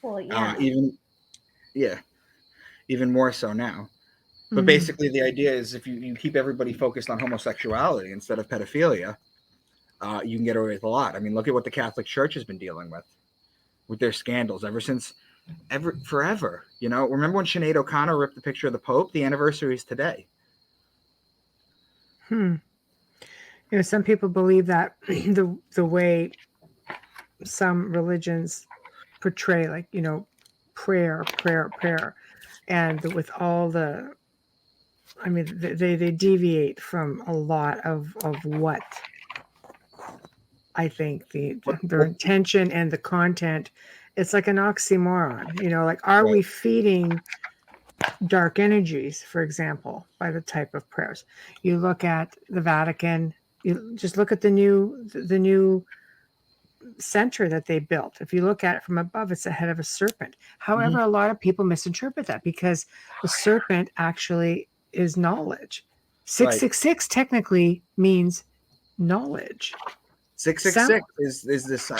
Well, yeah. Even more so now. But basically, the idea is if you keep everybody focused on homosexuality instead of pedophilia, you can get away with a lot. I mean, look at what the Catholic Church has been dealing with their scandals forever. You know, remember when Sinead O'Connor ripped the picture of the Pope? The anniversary is today. You know, some people believe that the way some religions portray, like, you know, prayer, and with all the, I mean, they deviate from a lot of what I think their intention and the content. It's like an oxymoron, you know, like, are we feeding dark energies, for example, by the type of prayers? You look at the Vatican, you just look at the new center that they built. If you look at it from above, it's the head of a serpent. However, a lot of people misinterpret that because the serpent actually is knowledge. 666 technically means knowledge. 666 is this.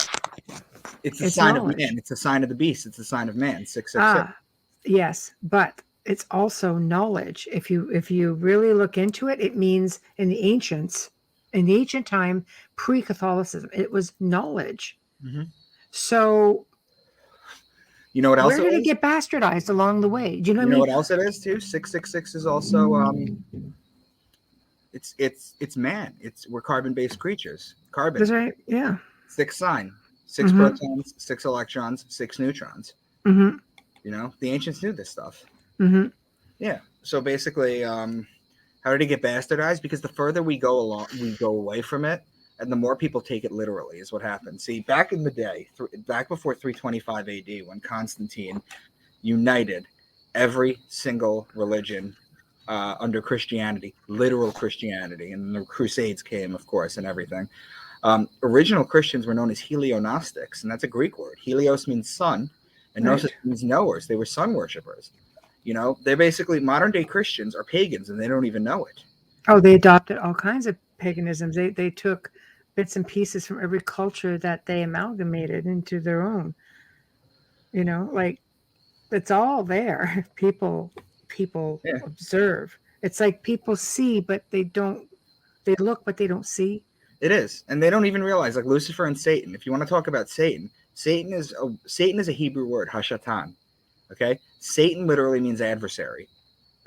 It's a sign of man. It's a sign of the beast. It's a sign of man. 666. Yes, but it's also knowledge. If you really look into it, it means in the ancient time, pre-Catholicism, it was knowledge. So, you know what else? Where did it get bastardized along the way? Do you know what I mean? What else it is too? 666 is also it's man. We're carbon-based creatures. Carbon. That's right. Yeah. 6 sign, 6 protons, 6 electrons, 6 neutrons. You know, the ancients knew this stuff. Yeah. So basically, how did it get bastardized? Because the further we go away from it, and the more people take it literally, is what happens. See, back in the day, back before 325 AD, when Constantine united every single religion under Christianity, literal Christianity, and the Crusades came, of course, and everything. Original Christians were known as Heliognostics, and that's a Greek word. Helios means sun, and Gnosis means knowers. They were sun worshippers. You know, they're basically modern day Christians are pagans, and they don't even know it. Oh, they adopted all kinds of paganisms. They took bits and pieces from every culture that they amalgamated into their own. You know, like, it's all there. People observe. It's like people see, but they don't. They look, but they don't see. It is, and they don't even realize, like Lucifer and Satan. If you want to talk about Satan, Satan is a Hebrew word, hashatan. Okay, Satan literally means adversary.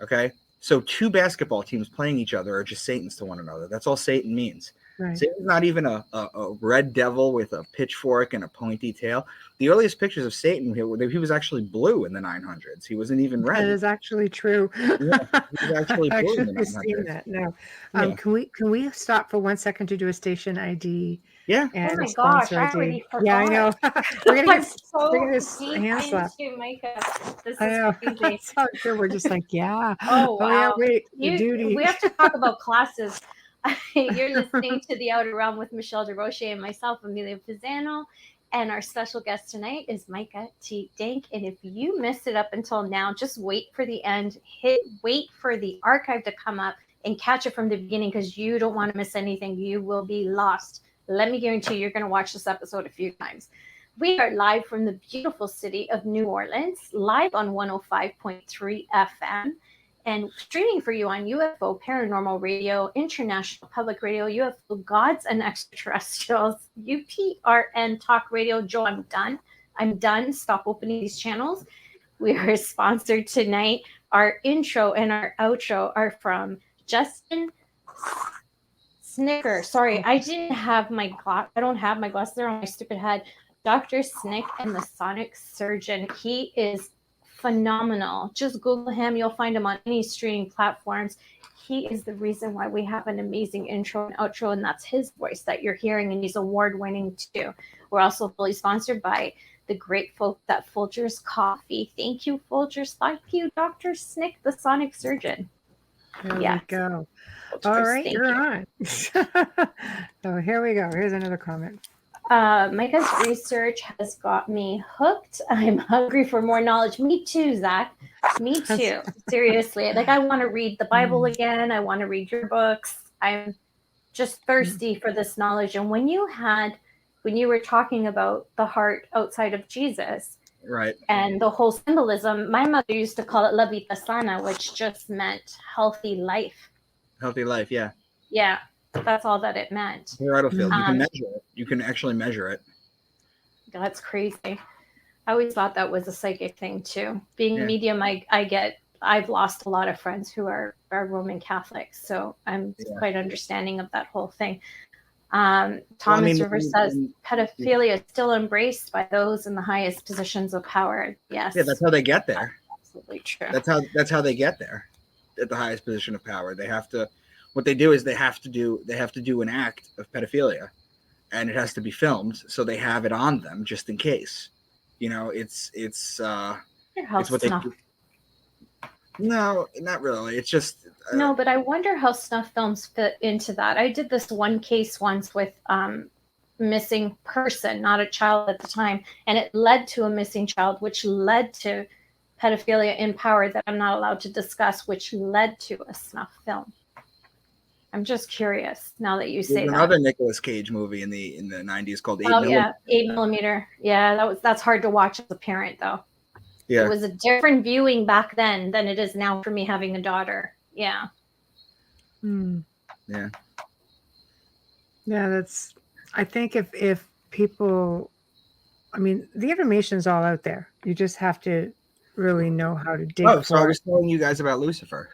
Okay, so two basketball teams playing each other are just Satans to one another. That's all Satan means. Right. Satan's not even a red devil with a pitchfork and a pointy tail. The earliest pictures of Satan, he was actually blue in the 900s. He wasn't even red. That is actually true. Yeah, he was actually I've blue in the actually seen 900s. that. No, Yeah. Can we stop for 1 second to do a station ID? Yeah. And oh my a sponsor gosh, I ID? already forgot. Yeah, I know. we're gonna I'm get so we're gonna get deep hand slapped. into Micah. This I know. is crazy. It's all good. We're just like, yeah. Oh wow! yeah. Wait, the duty. We have to talk about classes. You're listening to The Outer Realm with Michelle Desrochers and myself, Amelia Pisano, and our special guest tonight is Micah T. Dank. And if you missed it up until now, just wait for the end. Wait for the archive to come up and catch it from the beginning, because you don't want to miss anything. You will be lost. Let me guarantee you're going to watch this episode a few times. We are live from the beautiful city of New Orleans, live on 105.3 FM. And streaming for you on UFO Paranormal Radio, International Public Radio, UFO Gods and Extraterrestrials, UPRN Talk Radio. Joe, I'm done. I'm done. Stop opening these channels. We are sponsored tonight. Our intro and our outro are from Justin Snicker. Sorry, I didn't have my glass. I don't have my glasses. They're on my stupid head. Dr. Snick and the Sonic Surgeon. He is phenomenal. Just Google him. You'll find him on any streaming platforms. He is the reason why we have an amazing intro and outro, and that's his voice that you're hearing, and he's award-winning too. We're also fully sponsored by the great folks at Folgers Coffee. Thank you, Folgers. Thank you, Dr. Snick, the Sonic Surgeon. There we go. All right, you're on. So here we go. Here's another comment. Micah's research has got me hooked. I'm hungry for more knowledge. Me too, Zach. Me too. Seriously. Like, I want to read the Bible again. I want to read your books. I'm just thirsty for this knowledge. And when you were talking about the heart outside of Jesus, right, and the whole symbolism, my mother used to call it la vida sana, which just meant healthy life. Healthy life, yeah. Yeah. That's all that it meant. Field. You can measure it. You can actually measure it. That's crazy. I always thought that was a psychic thing too. Being a medium, I've lost a lot of friends who are Roman Catholics, so I'm quite understanding of that whole thing. Thomas Rivers says pedophilia is still embraced by those in the highest positions of power. Yes. Yeah, that's how they get there. That's absolutely true. That's how they get there, at the highest position of power. They have to. What they do is they have to do an act of pedophilia, and it has to be filmed, so they have it on them just in case. You know, it's what they do. No, not really. It's just no, but I wonder how snuff films fit into that. I did this one case once with missing person, not a child at the time, and it led to a missing child, which led to pedophilia in power that I'm not allowed to discuss, which led to a snuff film. I'm just curious now that you say that. Another Nicolas Cage movie in the 90s called 8mm. Yeah, 8mm. Yeah, that's hard to watch as a parent though. Yeah. It was a different viewing back then than it is now for me having a daughter. Yeah. Yeah. Yeah, that's, I think if people, I mean, the information is all out there. You just have to really know how to dig. So I was telling you guys about Lucifer.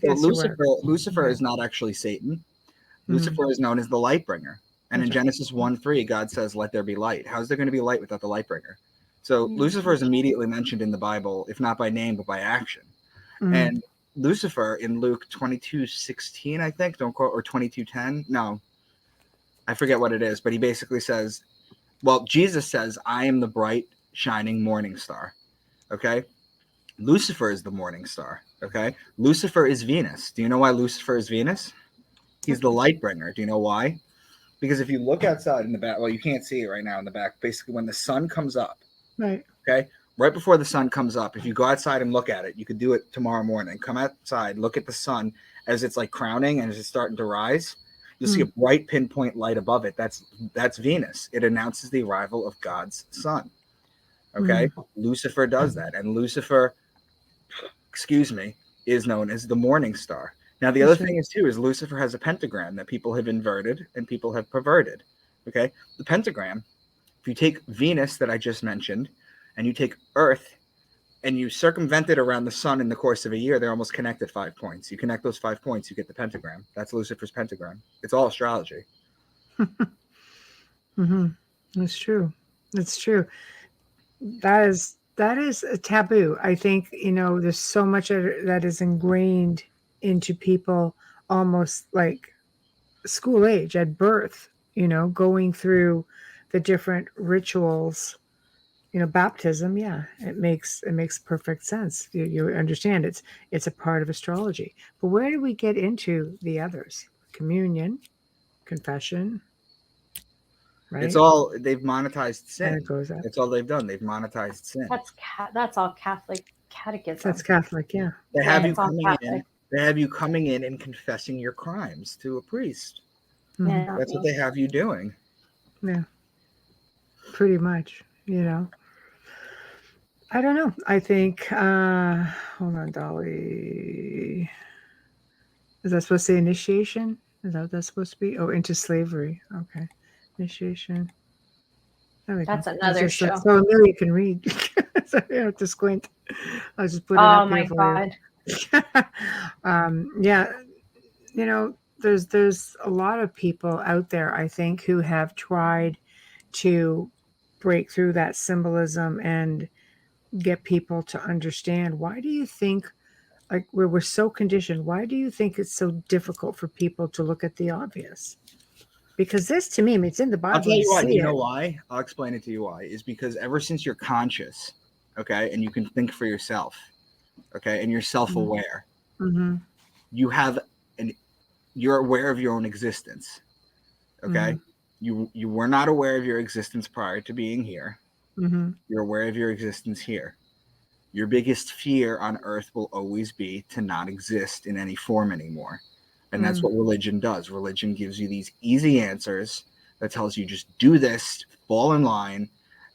Yes, Lucifer is not actually Satan. Lucifer is known as the light bringer. And in Genesis 1:3, God says, "Let there be light." How's there going to be light without the light bringer? So Lucifer is immediately mentioned in the Bible, if not by name, but by action. And Lucifer in Luke 22:16, I think, don't quote, or 22:10. No, I forget what it is, but he basically says, well, Jesus says, "I am the bright shining morning star." Okay. Lucifer is the morning star. Okay. Lucifer is Venus. Do you know why Lucifer is Venus? He's the light bringer. Do you know why? Because if you look outside in the back, well, you can't see it right now in the back. Basically, when the sun comes up, right. Okay. Right before the sun comes up, if you go outside and look at it, you could do it tomorrow morning. Come outside, look at the sun as it's like crowning and as it's starting to rise. You'll see a bright pinpoint light above it. That's Venus. It announces the arrival of God's sun. Okay. Lucifer does that. And Lucifer, is known as the morning star. Now, the other thing is too is Lucifer has a pentagram that people have inverted and people have perverted. Okay, the pentagram. If you take Venus that I just mentioned, and you take Earth, and you circumvent it around the sun in the course of a year, they're almost connected 5 points. You connect those 5 points, you get the pentagram. That's Lucifer's pentagram. It's all astrology. Mm-hmm. That's true. That's true. That is a taboo. I think, there's so much that is ingrained into people almost like school age at birth, going through the different rituals, baptism. Yeah, it makes perfect sense. You understand it's a part of astrology. But where do we get into the others? Communion, confession, right? It's all they've monetized sin. And it goes up. That's all they've done. They've monetized sin. That's all Catholic catechism. That's Catholic, yeah. They have you coming in. They have you coming in and confessing your crimes to a priest. Mm-hmm. That's what they have you doing. Yeah, pretty much. I don't know. I think. Hold on, Dolly. Is that supposed to say initiation? Is that what that's supposed to be? Oh, into slavery. Okay, initiation. That's another show. So Amelia can read. So you don't have to squint. I'll just put it up here for you. Yeah, there's a lot of people out there, I think, who have tried to break through that symbolism and get people to understand. Why do you think, like, we're so conditioned, why do you think it's so difficult for people to look at the obvious? Because this, to me, it's in the Bible. I'll tell you why. You know why? I'll explain it to you why. Is because ever since you're conscious, okay, and you can think for yourself, okay, and you're self-aware, mm-hmm. you're aware of your own existence, okay? Mm-hmm. You were not aware of your existence prior to being here. Mm-hmm. You're aware of your existence here. Your biggest fear on earth will always be to not exist in any form anymore. And that's what religion does. Religion gives you these easy answers that tells you just do this, fall in line,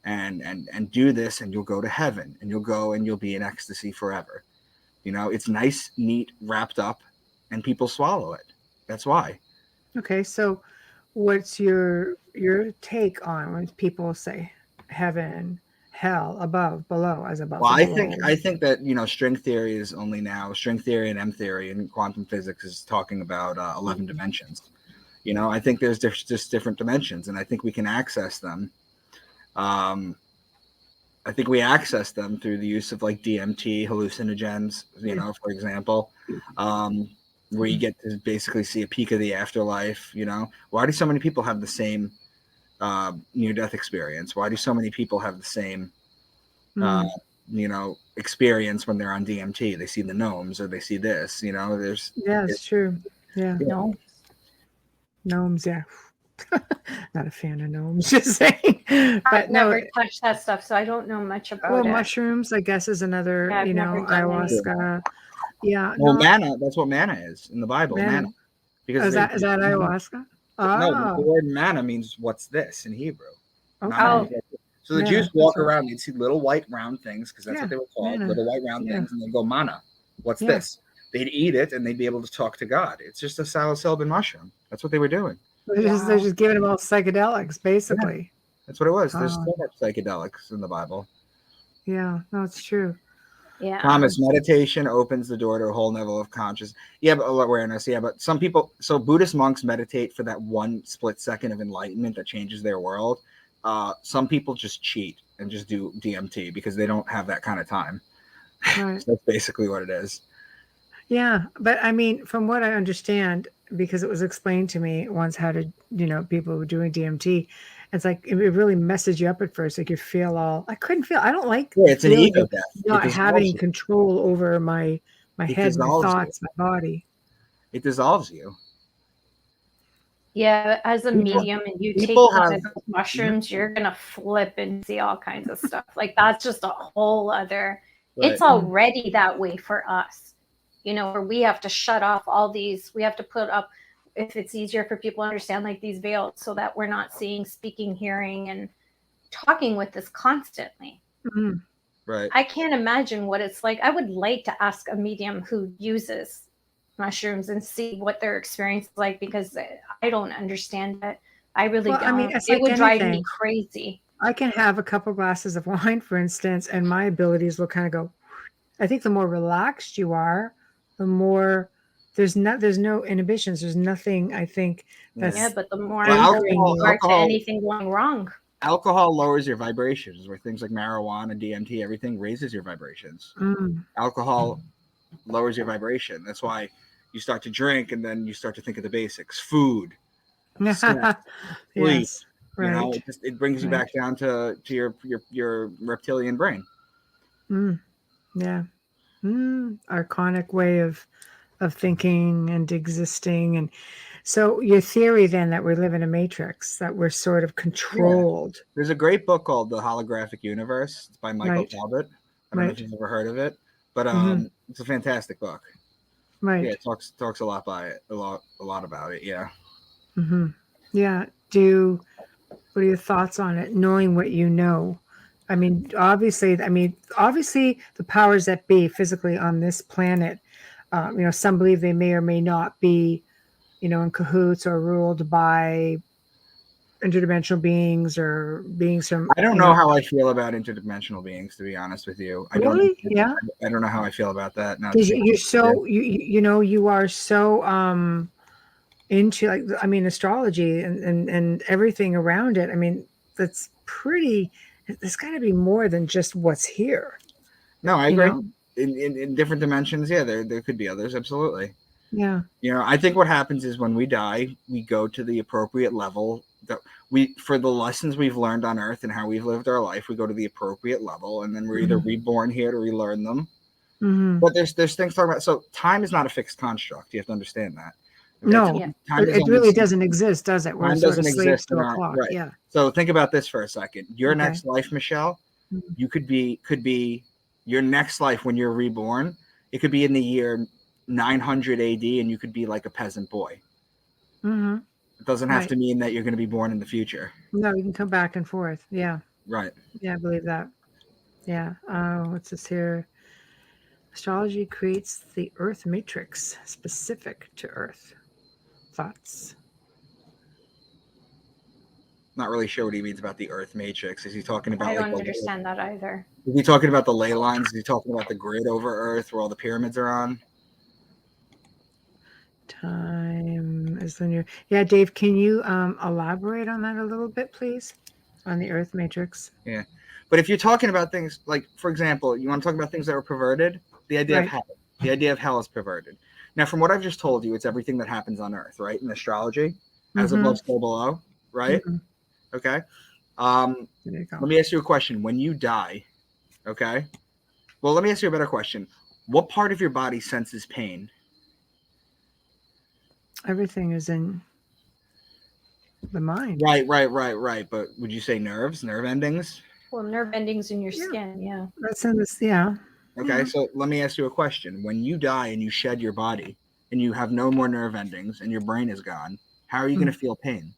and do this, and you'll go to heaven, and you'll go and you'll be in ecstasy forever. It's nice, neat, wrapped up, and people swallow it. That's why. Okay, so what's your take on when people say heaven, hell, above, below, as above? Well, I think that string theory is only now string theory and M theory and quantum physics is talking about 11 dimensions. I think there's just different dimensions, and I think we can access them. I think we access them through the use of like DMT, hallucinogens, for example, where you get to basically see a peek of the afterlife. Why do so many people have the same near-death experience? Why do so many people have the same experience when they're on DMT? They see the gnomes or they see this, it's true. Yeah. Gnomes, yeah. Not a fan of gnomes, just saying. But I've never touched that stuff, so I don't know much about it. Well, mushrooms, I guess, is another, ayahuasca. Yeah. Well, manna, that's what manna is in the Bible, manna. Because is that ayahuasca? No, the word manna means what's this in Hebrew. Okay. So the Jews walk around, they'd see little white round things, because that's what they were called, little white round things, and they'd go, manna, what's this? They'd eat it, and they'd be able to talk to God. It's just a psilocybin mushroom. That's what they were doing. They're just giving them all psychedelics, basically. Yeah, that's what it was. There's so much psychedelics in the Bible. Yeah, no, it's true. Yeah. Thomas, meditation opens the door to a whole level of conscious. Yeah, but awareness. Yeah, but some people. So Buddhist monks meditate for that one split second of enlightenment that changes their world. Some people just cheat and just do DMT because they don't have that kind of time. Right. So that's basically what it is. Yeah, but I mean, from what I understand, because it was explained to me once how to, people who were doing DMT, it's like it really messes you up at first. Like you feel I don't like. Yeah, it's an ego death. Not having control over my head, my thoughts, my body. It dissolves you. Yeah, as a medium and you take one of those mushrooms, you're gonna flip and see all kinds of stuff. Like that's just a whole other. Right. It's already that way for us. Where we have to shut off all these, we have to put up, if it's easier for people to understand, like these veils so that we're not seeing, speaking, hearing, and talking with this constantly. Mm-hmm. Right. I can't imagine what it's like. I would like to ask a medium who uses mushrooms and see what their experience is like, because I don't understand it. I really Well, don't. I mean, it's It like would drive me anything. crazy. I can have a couple glasses of wine, for instance, and my abilities will kind of go. I think the more relaxed you are, the more there's no inhibitions. There's nothing, I think, that's Yeah, but the more Well, I'm anchoring you. forward to anything going wrong. Alcohol lowers your vibrations, where things like marijuana, DMT, everything raises your vibrations. Alcohol lowers your vibration. That's why you start to drink, and then you start to think of the basics: food, sex, sleep. Yes, You know, right. it brings you back down to your reptilian brain. Yeah. Archonic way of thinking and existing. And so your theory then that we live in a matrix, that we're sort of controlled. There's a great book called The Holographic Universe. It's by Michael Right. Talbot. I don't know if you've ever heard of it, but it's a fantastic book. Right. Yeah, it talks a lot about it. Yeah. Yeah. What are your thoughts on it? Knowing what you know. I mean, obviously, the powers that be physically on this planet, some believe they may or may not be, in cahoots or ruled by interdimensional beings or beings from. I don't know how I feel about interdimensional beings, to be honest with you. Really? Yeah. I don't know how I feel about that. No, Because you're so you are so into, like, I mean, astrology and everything around it. I mean, that's pretty. There's got to be more than just what's here. No, I agree. In different dimensions, yeah, there could be others, absolutely. Yeah. I think what happens is when we die, we go to the appropriate level that for the lessons we've learned on Earth and how we've lived our life, we go to the appropriate level, and then we're either reborn here to relearn them. But there's things talking about. So time is not a fixed construct. You have to understand that. Okay? No, it really doesn't exist, does it? Time doesn't exist to a clock. Right. Yeah. So think about this for a second. Your next life, Michelle, you could be your next life when you're reborn. It could be in the year 900 AD, and you could be like a peasant boy. It doesn't have to mean that you're going to be born in the future. No, you can come back and forth. Yeah. Right. Yeah, I believe that. Yeah. What's this here? Astrology creates the Earth matrix specific to Earth. Thoughts? Not really sure what he means about the Earth matrix. Is he talking about? I don't understand that either. Is he talking about the ley lines? Is he talking about the grid over Earth where all the pyramids are on? Time is linear. Yeah, Dave, can you elaborate on that a little bit, please? On the Earth matrix. Yeah. But if you're talking about things like, for example, you want to talk about things that were perverted, the idea of hell. The idea of hell is perverted. Now, from what I've just told you, it's everything that happens on Earth, right? In astrology, as above, so below, right? Okay. Let me ask you a question. When you die, okay? Well, let me ask you a better question. What part of your body senses pain? Everything is in the mind. Right. But would you say nerve endings? Well, nerve endings in your skin, yeah. That's in this, yeah. Okay, so let me ask you a question. When you die and you shed your body and you have no more nerve endings and your brain is gone, how are you going to feel pain?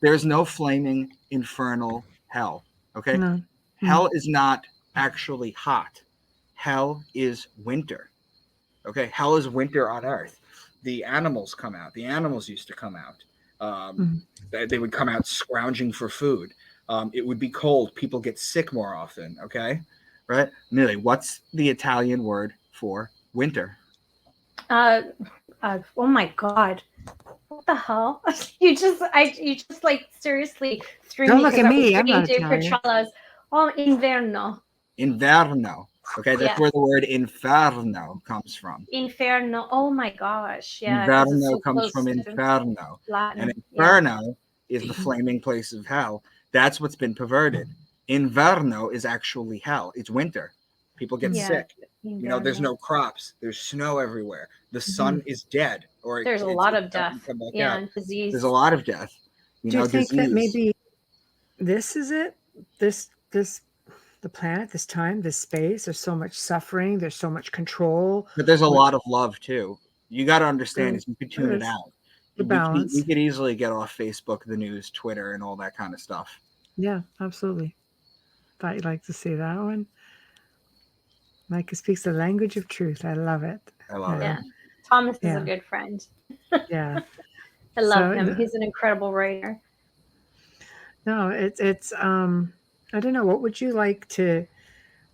There's no flaming infernal hell, okay? No. Hell is not actually hot. Hell is winter, okay? Hell is winter on Earth. The animals come out. The animals used to come out. They would come out scrounging for food. It would be cold. People get sick more often, okay? Right? Amelia, what's the Italian word for winter? Oh my God. What the hell? You just like seriously threw Don't me. look at me. I'm not Dave Italian. Petrola's. Oh, inverno. Inverno. Okay, that's where the word inferno comes from. Inferno. Oh my gosh. Yeah. Inverno comes from inferno. Latin. And inferno is the flaming place of hell. That's what's been perverted. Inverno is actually hell. It's winter. People get sick. Inverno. There's no crops. There's snow everywhere. The sun is dead. Or there's a lot of death. And disease. There's a lot of death. Do you think that maybe this is it? The planet, this time, this space, there's so much suffering, there's so much control. But there's a lot of love too. You got to understand is you could tune it out. The balance. We could easily get off Facebook, the news, Twitter, and all that kind of stuff. Yeah, absolutely. Thought you'd like to see that one. Micah speaks the language of truth. I love it. I love it. Thomas is Yeah. a good friend. Yeah. I love So, him. He's an incredible writer. No, it's I don't know. What would you like to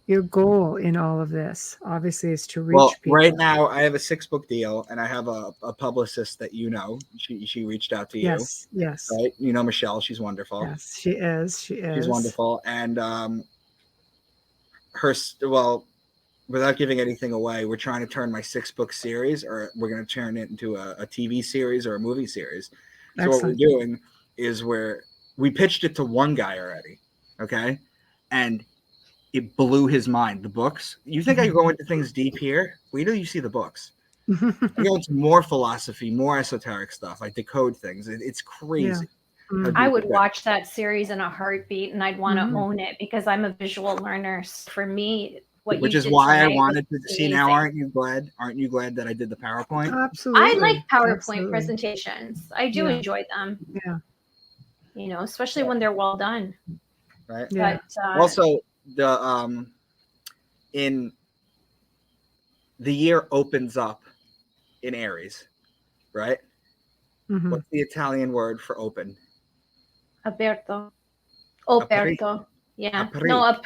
your goal in all of this? Obviously, is to reach Well, people. right now I have a 6-book deal, and I have a publicist that she reached out to you. Yes. Right? You know Michelle, she's wonderful. Yes, she is. She's wonderful, and without giving anything away, we're trying to turn my 6-book series, or we're going to turn it into a TV series or a movie series. So what we're doing is we pitched it to one guy already, okay, and it blew his mind. The books. You think I go into things deep here? Wait till you see the books. I go into more philosophy, more esoteric stuff. I decode things. It's crazy. Yeah. I would watch that series in a heartbeat, and I'd want to own it because I'm a visual learner. So for me, which is why I wanted to see. Now, aren't you glad? Aren't you glad that I did the PowerPoint? Absolutely. I like PowerPoint presentations. I do enjoy them. Yeah. You know, especially when they're well done. Right. Yeah. But, also, the in the year opens up in Aries, right? What's the Italian word for open? Aperto. Yeah. Apri. No,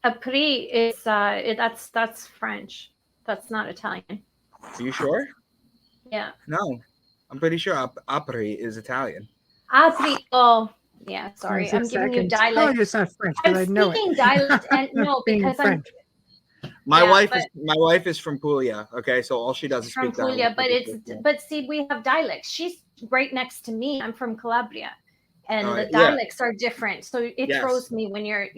apri is that's French. That's not Italian. Are you sure? Yeah. No, I'm pretty sure apri is Italian. Apri. Oh, yeah. Sorry, I'm giving you dialect. Oh, it's not French. I'm I know speaking it. dialect, and no, because I'm. My wife is from Puglia. Okay, so all she does is from speak Puglia, dialect. but see, we have dialects. She's right next to me. I'm from Calabria, and the yeah. dialects are different. So it throws me when you're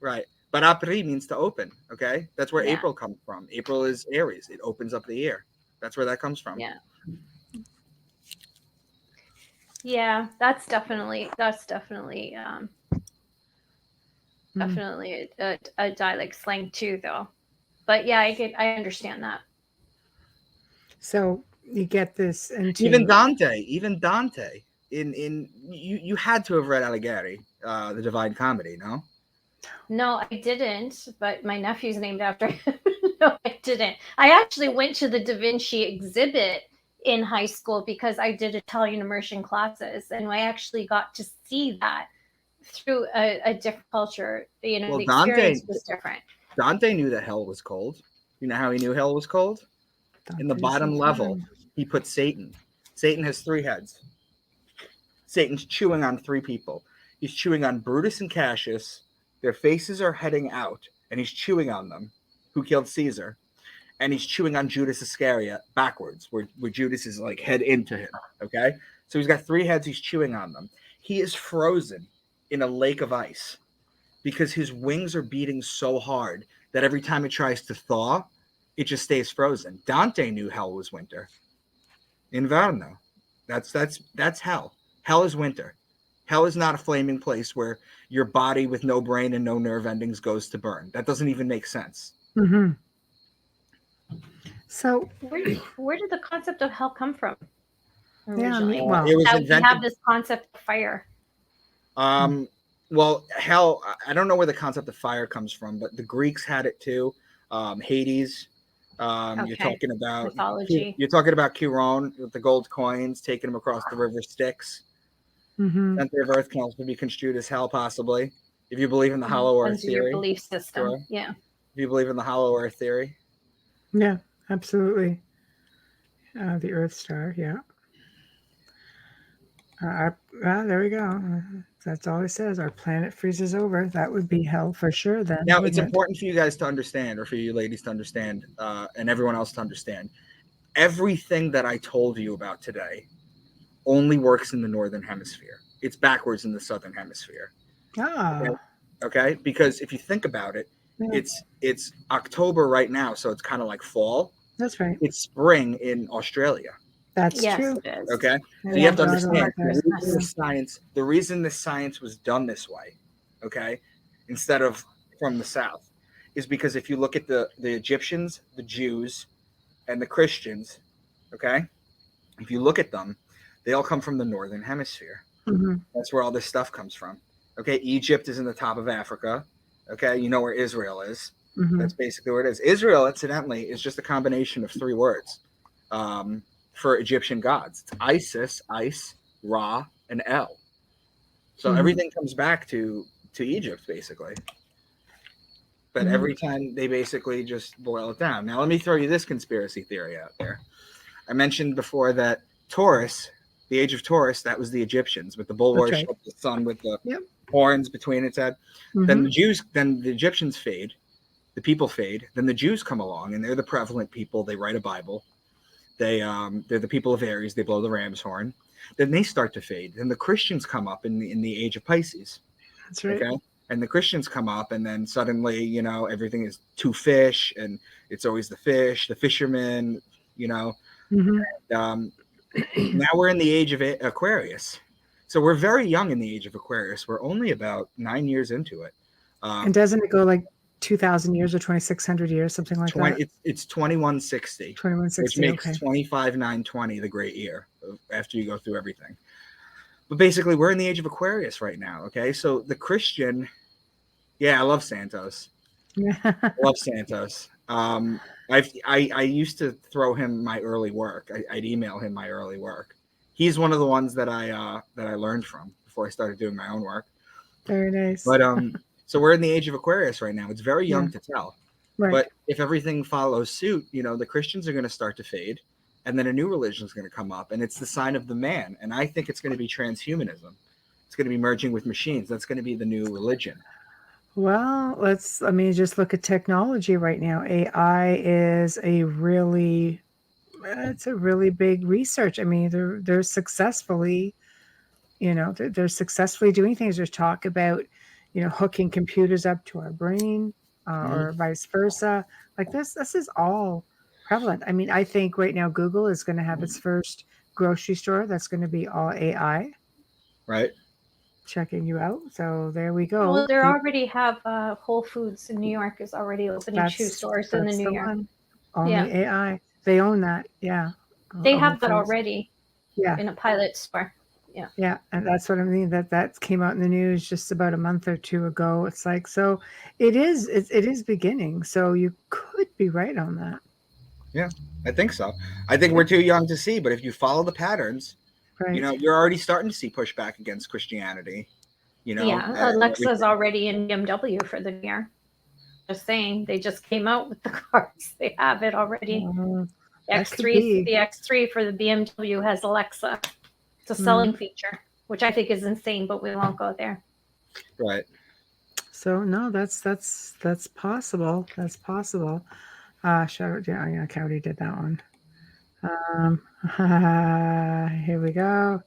Right, but apri means to open. Okay, that's where April comes from. April is Aries. It opens up the year. That's where that comes from. Yeah. Yeah, that's definitely definitely a dialect slang too, though. But yeah, I understand that. So you get this into even Dante. In you had to have read Alighieri, the Divine Comedy, no? No, I didn't. But my nephew's named after him. No, I didn't. I actually went to the Da Vinci exhibit in high school because I did Italian immersion classes, and I actually got to see that through a different culture. You know, the experience was different. Dante knew that hell was cold. You know how he knew hell was cold? In the bottom level, he put Satan. Satan has 3 heads. Satan's chewing on 3 people. He's chewing on Brutus and Cassius. Their faces are heading out, and he's chewing on them. Who killed Caesar? And he's chewing on Judas Iscariot backwards, where Judas is like head into him. Okay? So he's got 3 heads. He's chewing on them. He is frozen in a lake of ice because his wings are beating so hard that every time it tries to thaw, it just stays frozen. Dante knew hell was winter. Inverno. That's hell. Hell is winter. Hell is not a flaming place where your body with no brain and no nerve endings goes to burn. That doesn't even make sense. Mm-hmm. So where did the concept of hell come from? Originally? It was invented. We have this concept of fire. Well, hell, I don't know where the concept of fire comes from, but the Greeks had it too. Hades. You're talking about mythology. You're talking about Chiron with the gold coins, taking them across the river Styx. Center of Earth can also be construed as hell, possibly, if you believe in the hollow Earth theory. Your belief system, sure. Yeah. If you believe in the hollow Earth theory. Yeah, absolutely. The Earth star, yeah. There we go. That's all it says. Our planet freezes over. That would be hell for sure then. Now, it's important for you guys to understand, or for you ladies to understand, and everyone else to understand. Everything that I told you about today only works in the Northern Hemisphere. It's backwards in the Southern Hemisphere. Okay? Because if you think about it, it's October right now, so it's kind of like fall. That's right. It's spring in Australia. That's true. It is. Okay, so you have to understand the reason this science was done this way, okay, instead of from the south, is because if you look at the Egyptians, the Jews, and the Christians, okay, if you look at them, they all come from the Northern Hemisphere. That's where all this stuff comes from. Okay, Egypt is in the top of Africa. Okay, you know where Israel is. That's basically where it is. Israel, incidentally, is just a combination of 3 words. for Egyptian gods. It's Isis, Ice, Ra, and El. So everything comes back to Egypt, basically. But every time they basically just boil it down. Now, let me throw you this conspiracy theory out there. I mentioned before that Taurus, the age of Taurus, that was the Egyptians with the bull worship, the sun with the horns between its head. Then the Egyptians fade, the people fade. Then the Jews come along, and they're the prevalent people. They write a Bible. They're the people of Aries. They blow the ram's horn. Then they start to fade. Then the Christians come up in the age of Pisces. That's right. Okay. And the Christians come up, and then suddenly, everything is two fish, and it's always the fish, the fishermen, And, now we're in the age of Aquarius. So we're very young in the age of Aquarius. We're only about 9 years into it. And doesn't it go like 2,000 years or 2,600 years, something like that? It's 2160. 2160, which makes 25,920 the great year after you go through everything. But basically, we're in the age of Aquarius right now. Okay, so the Christian, I love Santos. Love Santos. I used to throw him my early work. I'd email him my early work. He's one of the ones that I learned from before I started doing my own work. Very nice. But so we're in the age of Aquarius right now. It's very young to tell. Right. But if everything follows suit, the Christians are going to start to fade, and then a new religion is going to come up, and it's the sign of the man. And I think it's going to be transhumanism. It's going to be merging with machines. That's going to be the new religion. Well, just look at technology right now. AI is it's a really big research. I mean, they're successfully, they're successfully doing things. There's talk about, hooking computers up to our brain, or vice versa. Like this is all prevalent. I mean, I think right now Google is going to have its first grocery store that's going to be all AI. Right. Checking you out. So there we go. Well, they already have Whole Foods in New York is already opening 2 stores in the new year. Only AI. They own that. Yeah. They have that already. Yeah. In a pilot store. Yeah. Yeah. And that's what I mean. That came out in the news just about a month or two ago. It's like, so it is beginning. So you could be right on that. Yeah, I think so. I think we're too young to see, but if you follow the patterns, right. You're already starting to see pushback against Christianity. Yeah, Alexa's already in BMW for the year. Just saying, they just came out with the cars. They have it already. The X3 for the BMW has Alexa. It's a selling feature, which I think is insane, but we won't go there. Right. So no, that's possible. That's possible. Cowdy did that one. Here we go.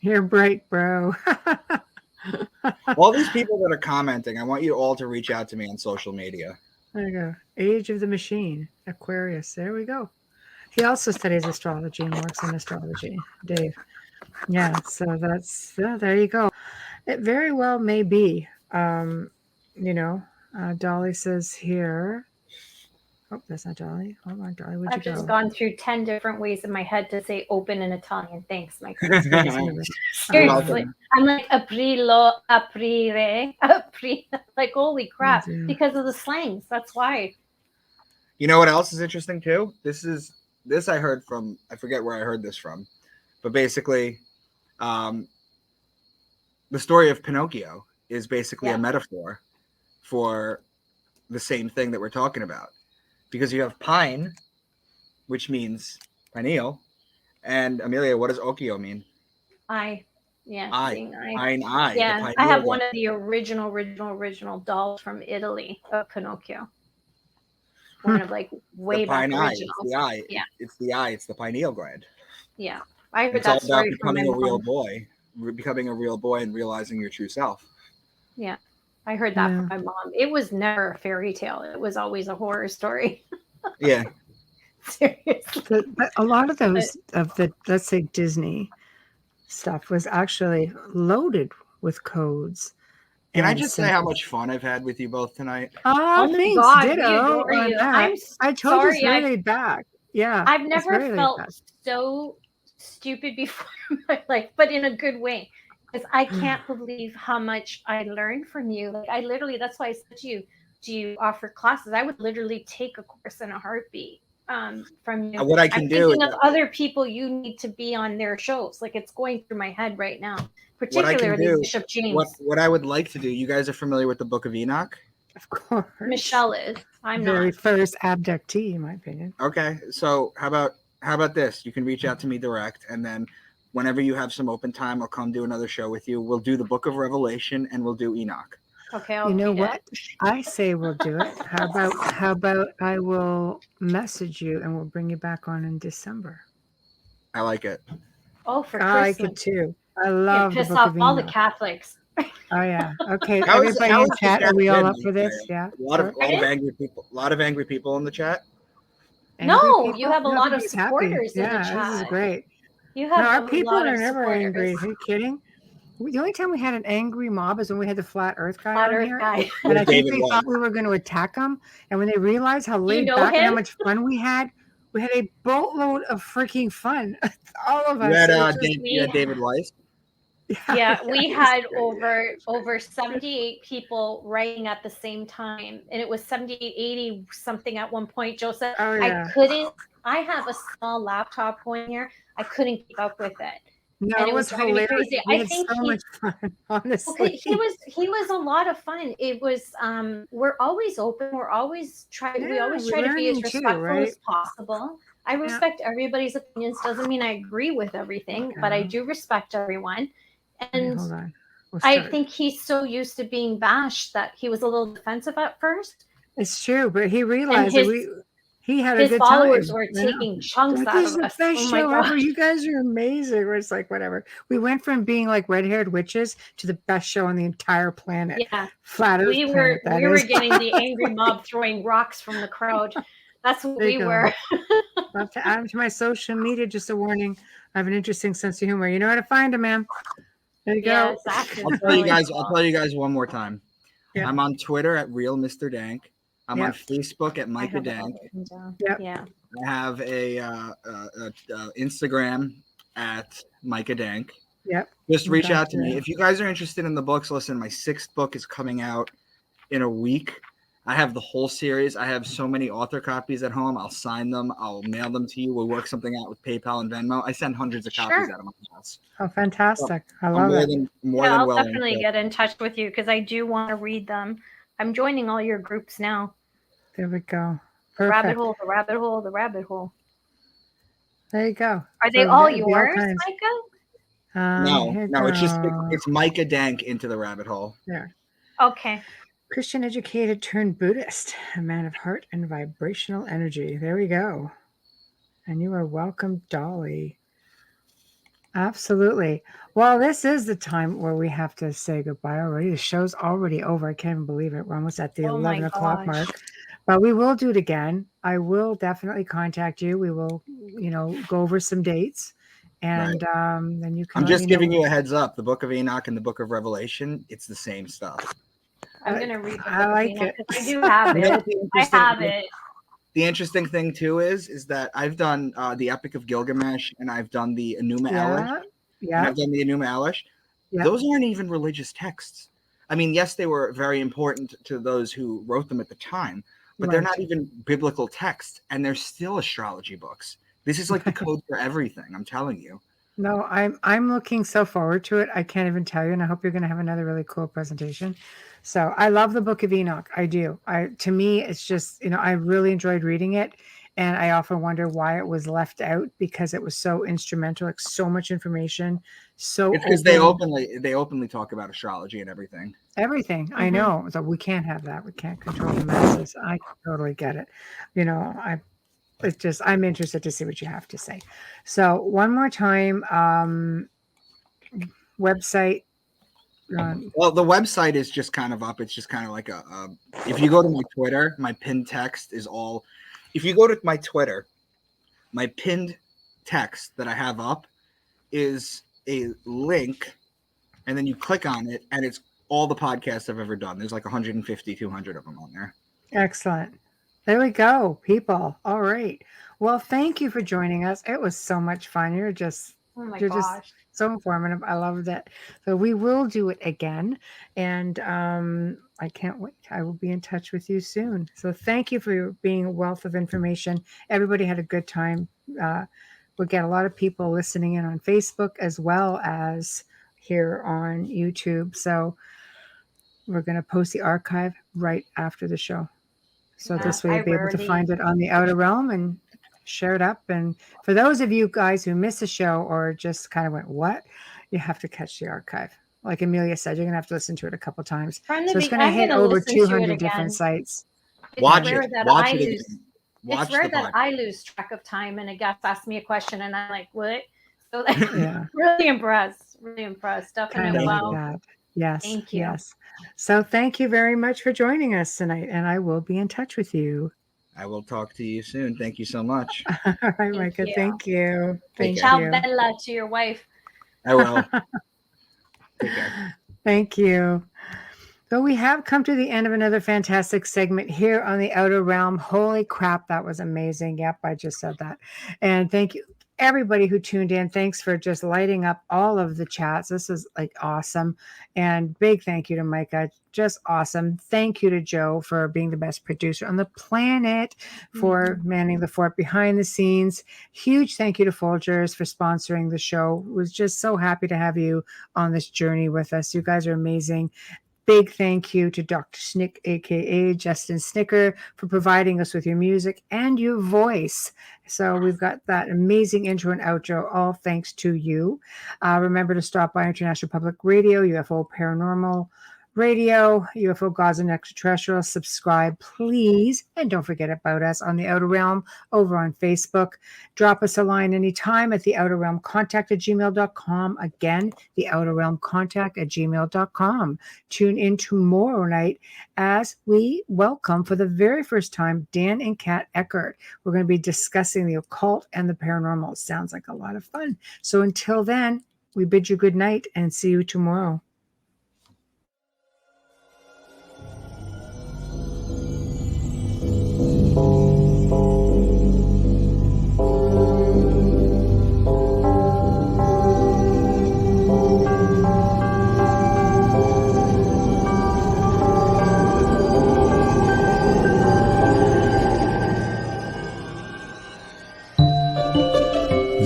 You're bright, bro. All these people that are commenting, I want you all to reach out to me on social media. There you go. Age of the Machine, Aquarius. There we go. He also studies astrology and works in astrology, Dave. Yeah, so there you go. It very well may be. Dolly says here. Oh, that's not Dolly. Hold on, Dolly. Where'd you go? I've just gone through 10 different ways in my head to say open in Italian. Thanks, Micah. Seriously. I'm like, aprilo, aprire, aprire. Like, holy crap. Because of the slangs. That's why. You know what else is interesting, too? This I heard from, I forget where I heard this from. But basically, the story of Pinocchio is basically a metaphor for the same thing that we're talking about. Because you have pine, which means pineal, and Amelia, what does occhio mean? Eye. Yeah. Eye. Eye. Yeah, I have one of the original dolls from Italy of Pinocchio. One of like way back originals. It's the eye. Yeah. It's the eye. It's the pineal gland. Yeah. I heard it's that all story about becoming a real boy, becoming a real boy and realizing your true self. Yeah. I heard that from my mom. It was never a fairy tale. It was always a horror story. Yeah. Seriously. But a lot of those of the, let's say, Disney stuff was actually loaded with codes. Can I just say how much fun I've had with you both tonight? Oh, thanks. God, ditto. I told you it's laid back. Yeah. I've never felt so stupid before in my life, but in a good way. Because I can't believe how much I learned from you. Like that's why I said to you, do you offer classes? I would literally take a course in a heartbeat. from you. What I can I'm do thinking is of other people you need to be on their shows. Like, it's going through my head right now, what I can particularly do. Bishop James. What I would like to do. You guys are familiar with the Book of Enoch? Of course. Michelle is. I'm Very not. first abductee, in my opinion. Okay, so how about this? You can reach out to me direct, and then whenever you have some open time, I'll come do another show with you. We'll do the Book of Revelation, and we'll do Enoch. Okay, I'll You know read what? it. I say we'll do it. How about I will message you and we'll bring you back on in December. I like it. Oh, for I like Christmas. it too. I You love the piss Book off of all the Enoch. Catholics. Oh yeah. Okay. How is Everybody in the chat, are we all good, up for this? Micah? Yeah. A lot of Pardon? angry people. A lot of angry people in the chat. Angry No, people? you have a No, lot of everybody's happy. supporters in the Yeah, this is chat. great. You No, have our a people lot are of never supporters. angry. Are you kidding? The only time we had an angry mob is when we had the flat Earth guy Flat on Earth here, guy. and I think David they White. thought we were going to attack him. And when they realized how laid know back and how him? much fun we had a boatload of freaking fun. All of You us. had, It you had David Weiss. Yeah, we it was had great. over 78 people writing at the same time, and it was 78, 80 something at one point. Joe said, Oh yeah. I have a small laptop going here. I couldn't keep up with it. No, And it was driving me hilarious. crazy. We I had think so much fun, honestly. okay, he was a lot of fun. It was we're always open. We always try to be as learning too, respectful right? as possible. I respect everybody's opinions. Doesn't mean I agree with everything, but I do respect everyone. And hold on. I think he's so used to being bashed that he was a little defensive at first. It's true, but he realized that he had a his good followers time. were taking chunks Like, out this is of the us. best Oh my show God. ever. You guys are amazing. Or it's like whatever. We went from being like red-haired witches to the best show on the entire planet. Yeah, Flat Earth we were getting the angry mob throwing rocks from the crowd. That's what we were. I'll have to add him to my social media. Just a warning. I have an interesting sense of humor. You know how to find him, man. There you go. I'll tell you guys. I'll tell you guys one more time. Yeah. I'm on Twitter at Real Mr. Dank. I'm on Facebook at Micah Dank. Yeah. I have a Instagram at Micah Dank. Yep. Just reach out to me if you guys are interested in the books. Listen, my 6th book is coming out in a week. I have the whole series. I have so many author copies at home. I'll sign them. I'll mail them to you. We'll work something out with PayPal and Venmo. I send hundreds of copies out of my house. Oh, fantastic. So I love it. I'll definitely get in touch with you because I do want to read them. I'm joining all your groups now. There we go. The rabbit hole, the rabbit hole, the rabbit hole. There you go. Are they all yours, Micah? No, it's Micah Dank into the rabbit hole. Yeah. Okay. Christian educated turned Buddhist, a man of heart and vibrational energy. There we go. And you are welcome, Dolly. Absolutely. Well, this is the time where we have to say goodbye already. The show's already over. I can't even believe it. We're almost at the 11 o'clock mark. But we will do it again. I will definitely contact you. We will, go over some dates. And then you can. I'm just giving you a heads up. The Book of Enoch and the Book of Revelation, it's the same stuff. I'm going to read the Book I like of Enoch it. because I do have it. I have it. The interesting thing too is that I've done the Epic of Gilgamesh and I've done the Enuma Elish. Yeah. And I've done the Enuma Elish. Yeah. Those aren't even religious texts. I mean, yes, they were very important to those who wrote them at the time, but they're not even biblical texts, and they're still astrology books. This is like the code for everything. I'm telling you. No, I'm looking so forward to it. I can't even tell you, and I hope you're going to have another really cool presentation. So I love the Book of Enoch. I do. To me, it's just, I really enjoyed reading it, and I often wonder why it was left out because it was so instrumental, like so much information. So it's because they openly talk about astrology and everything. Everything. I know. So we can't have that. We can't control the masses. I totally get it. I'm interested to see what you have to say. So one more time, website. Well, the website is just kind of up. It's just kind of like if you go to my Twitter, my pinned text is all. If you go to my Twitter, my pinned text that I have up is a link, and then you click on it, and it's all the podcasts I've ever done. There's like 150, 200 of them on there. Excellent. There we go, people. All right. Well, thank you for joining us. It was so much fun. You're just Oh my You're just gosh. so informative. I love that. So we will do it again. And I can't wait. I will be in touch with you soon. So thank you for being a wealth of information. Everybody had a good time. We'll get a lot of people listening in on Facebook as well as here on YouTube. So we're going to post the archive right after the show. So this way you'll be able to find it on the Outer Realm and share it up. And for those of you guys who missed the show or just kind of went, what? You have to catch the archive. Like Amelia said, you're going to have to listen to it a couple times. So it's going to hit over 200 different sites. Watch it. Watch it again. It's rare that I lose track of time and a guest asks me a question and I'm like, what? So yeah. Really impressed. Really impressed. Definitely. Kind of like that. Yes. Thank you. Yes. So thank you very much for joining us tonight. And I will be in touch with you. I will talk to you soon. Thank you so much. All right, Micah. Thank you. Thank you. Ciao, Bella, to your wife. I will. Take care. Thank you. So we have come to the end of another fantastic segment here on the Outer Realm. Holy crap, that was amazing. Yep, I just said that. And thank you, everybody who tuned in. Thanks for just lighting up all of the chats. This is like awesome. And big thank you to Micah. Just awesome. Thank you to Joe for being the best producer on the planet, for manning the fort behind the scenes. Huge thank you to Folgers for sponsoring the show. Was just so happy to have you on this journey with us. You guys are amazing. Big thank you to Dr. Snick, aka Justin Snicker, for providing us with your music and your voice. So we've got that amazing intro and outro, all thanks to you. Remember to stop by International Public Radio, UFO Paranormal Radio, UFO Gods and Extraterrestrials. Subscribe, please. And don't forget about us on the Outer Realm over on Facebook. Drop us a line anytime at the Outer Realm contact@gmail.com. Again, the Outer Realm contact@gmail.com. Tune in tomorrow night as we welcome for the very first time Dan and Kat Eckert. We're going to be discussing the occult and the paranormal. Sounds like a lot of fun. So until then, we bid you good night and see you tomorrow.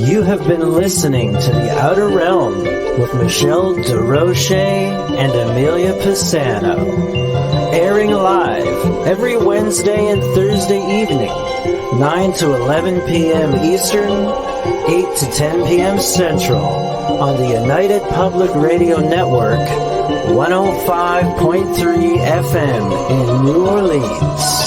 You have been listening to The Outer Realm with Michelle Desrochers and Amelia Pisano. Airing live every Wednesday and Thursday evening, 9 to 11 p.m. Eastern, 8 to 10 p.m. Central, on the United Public Radio Network, 105.3 FM in New Orleans.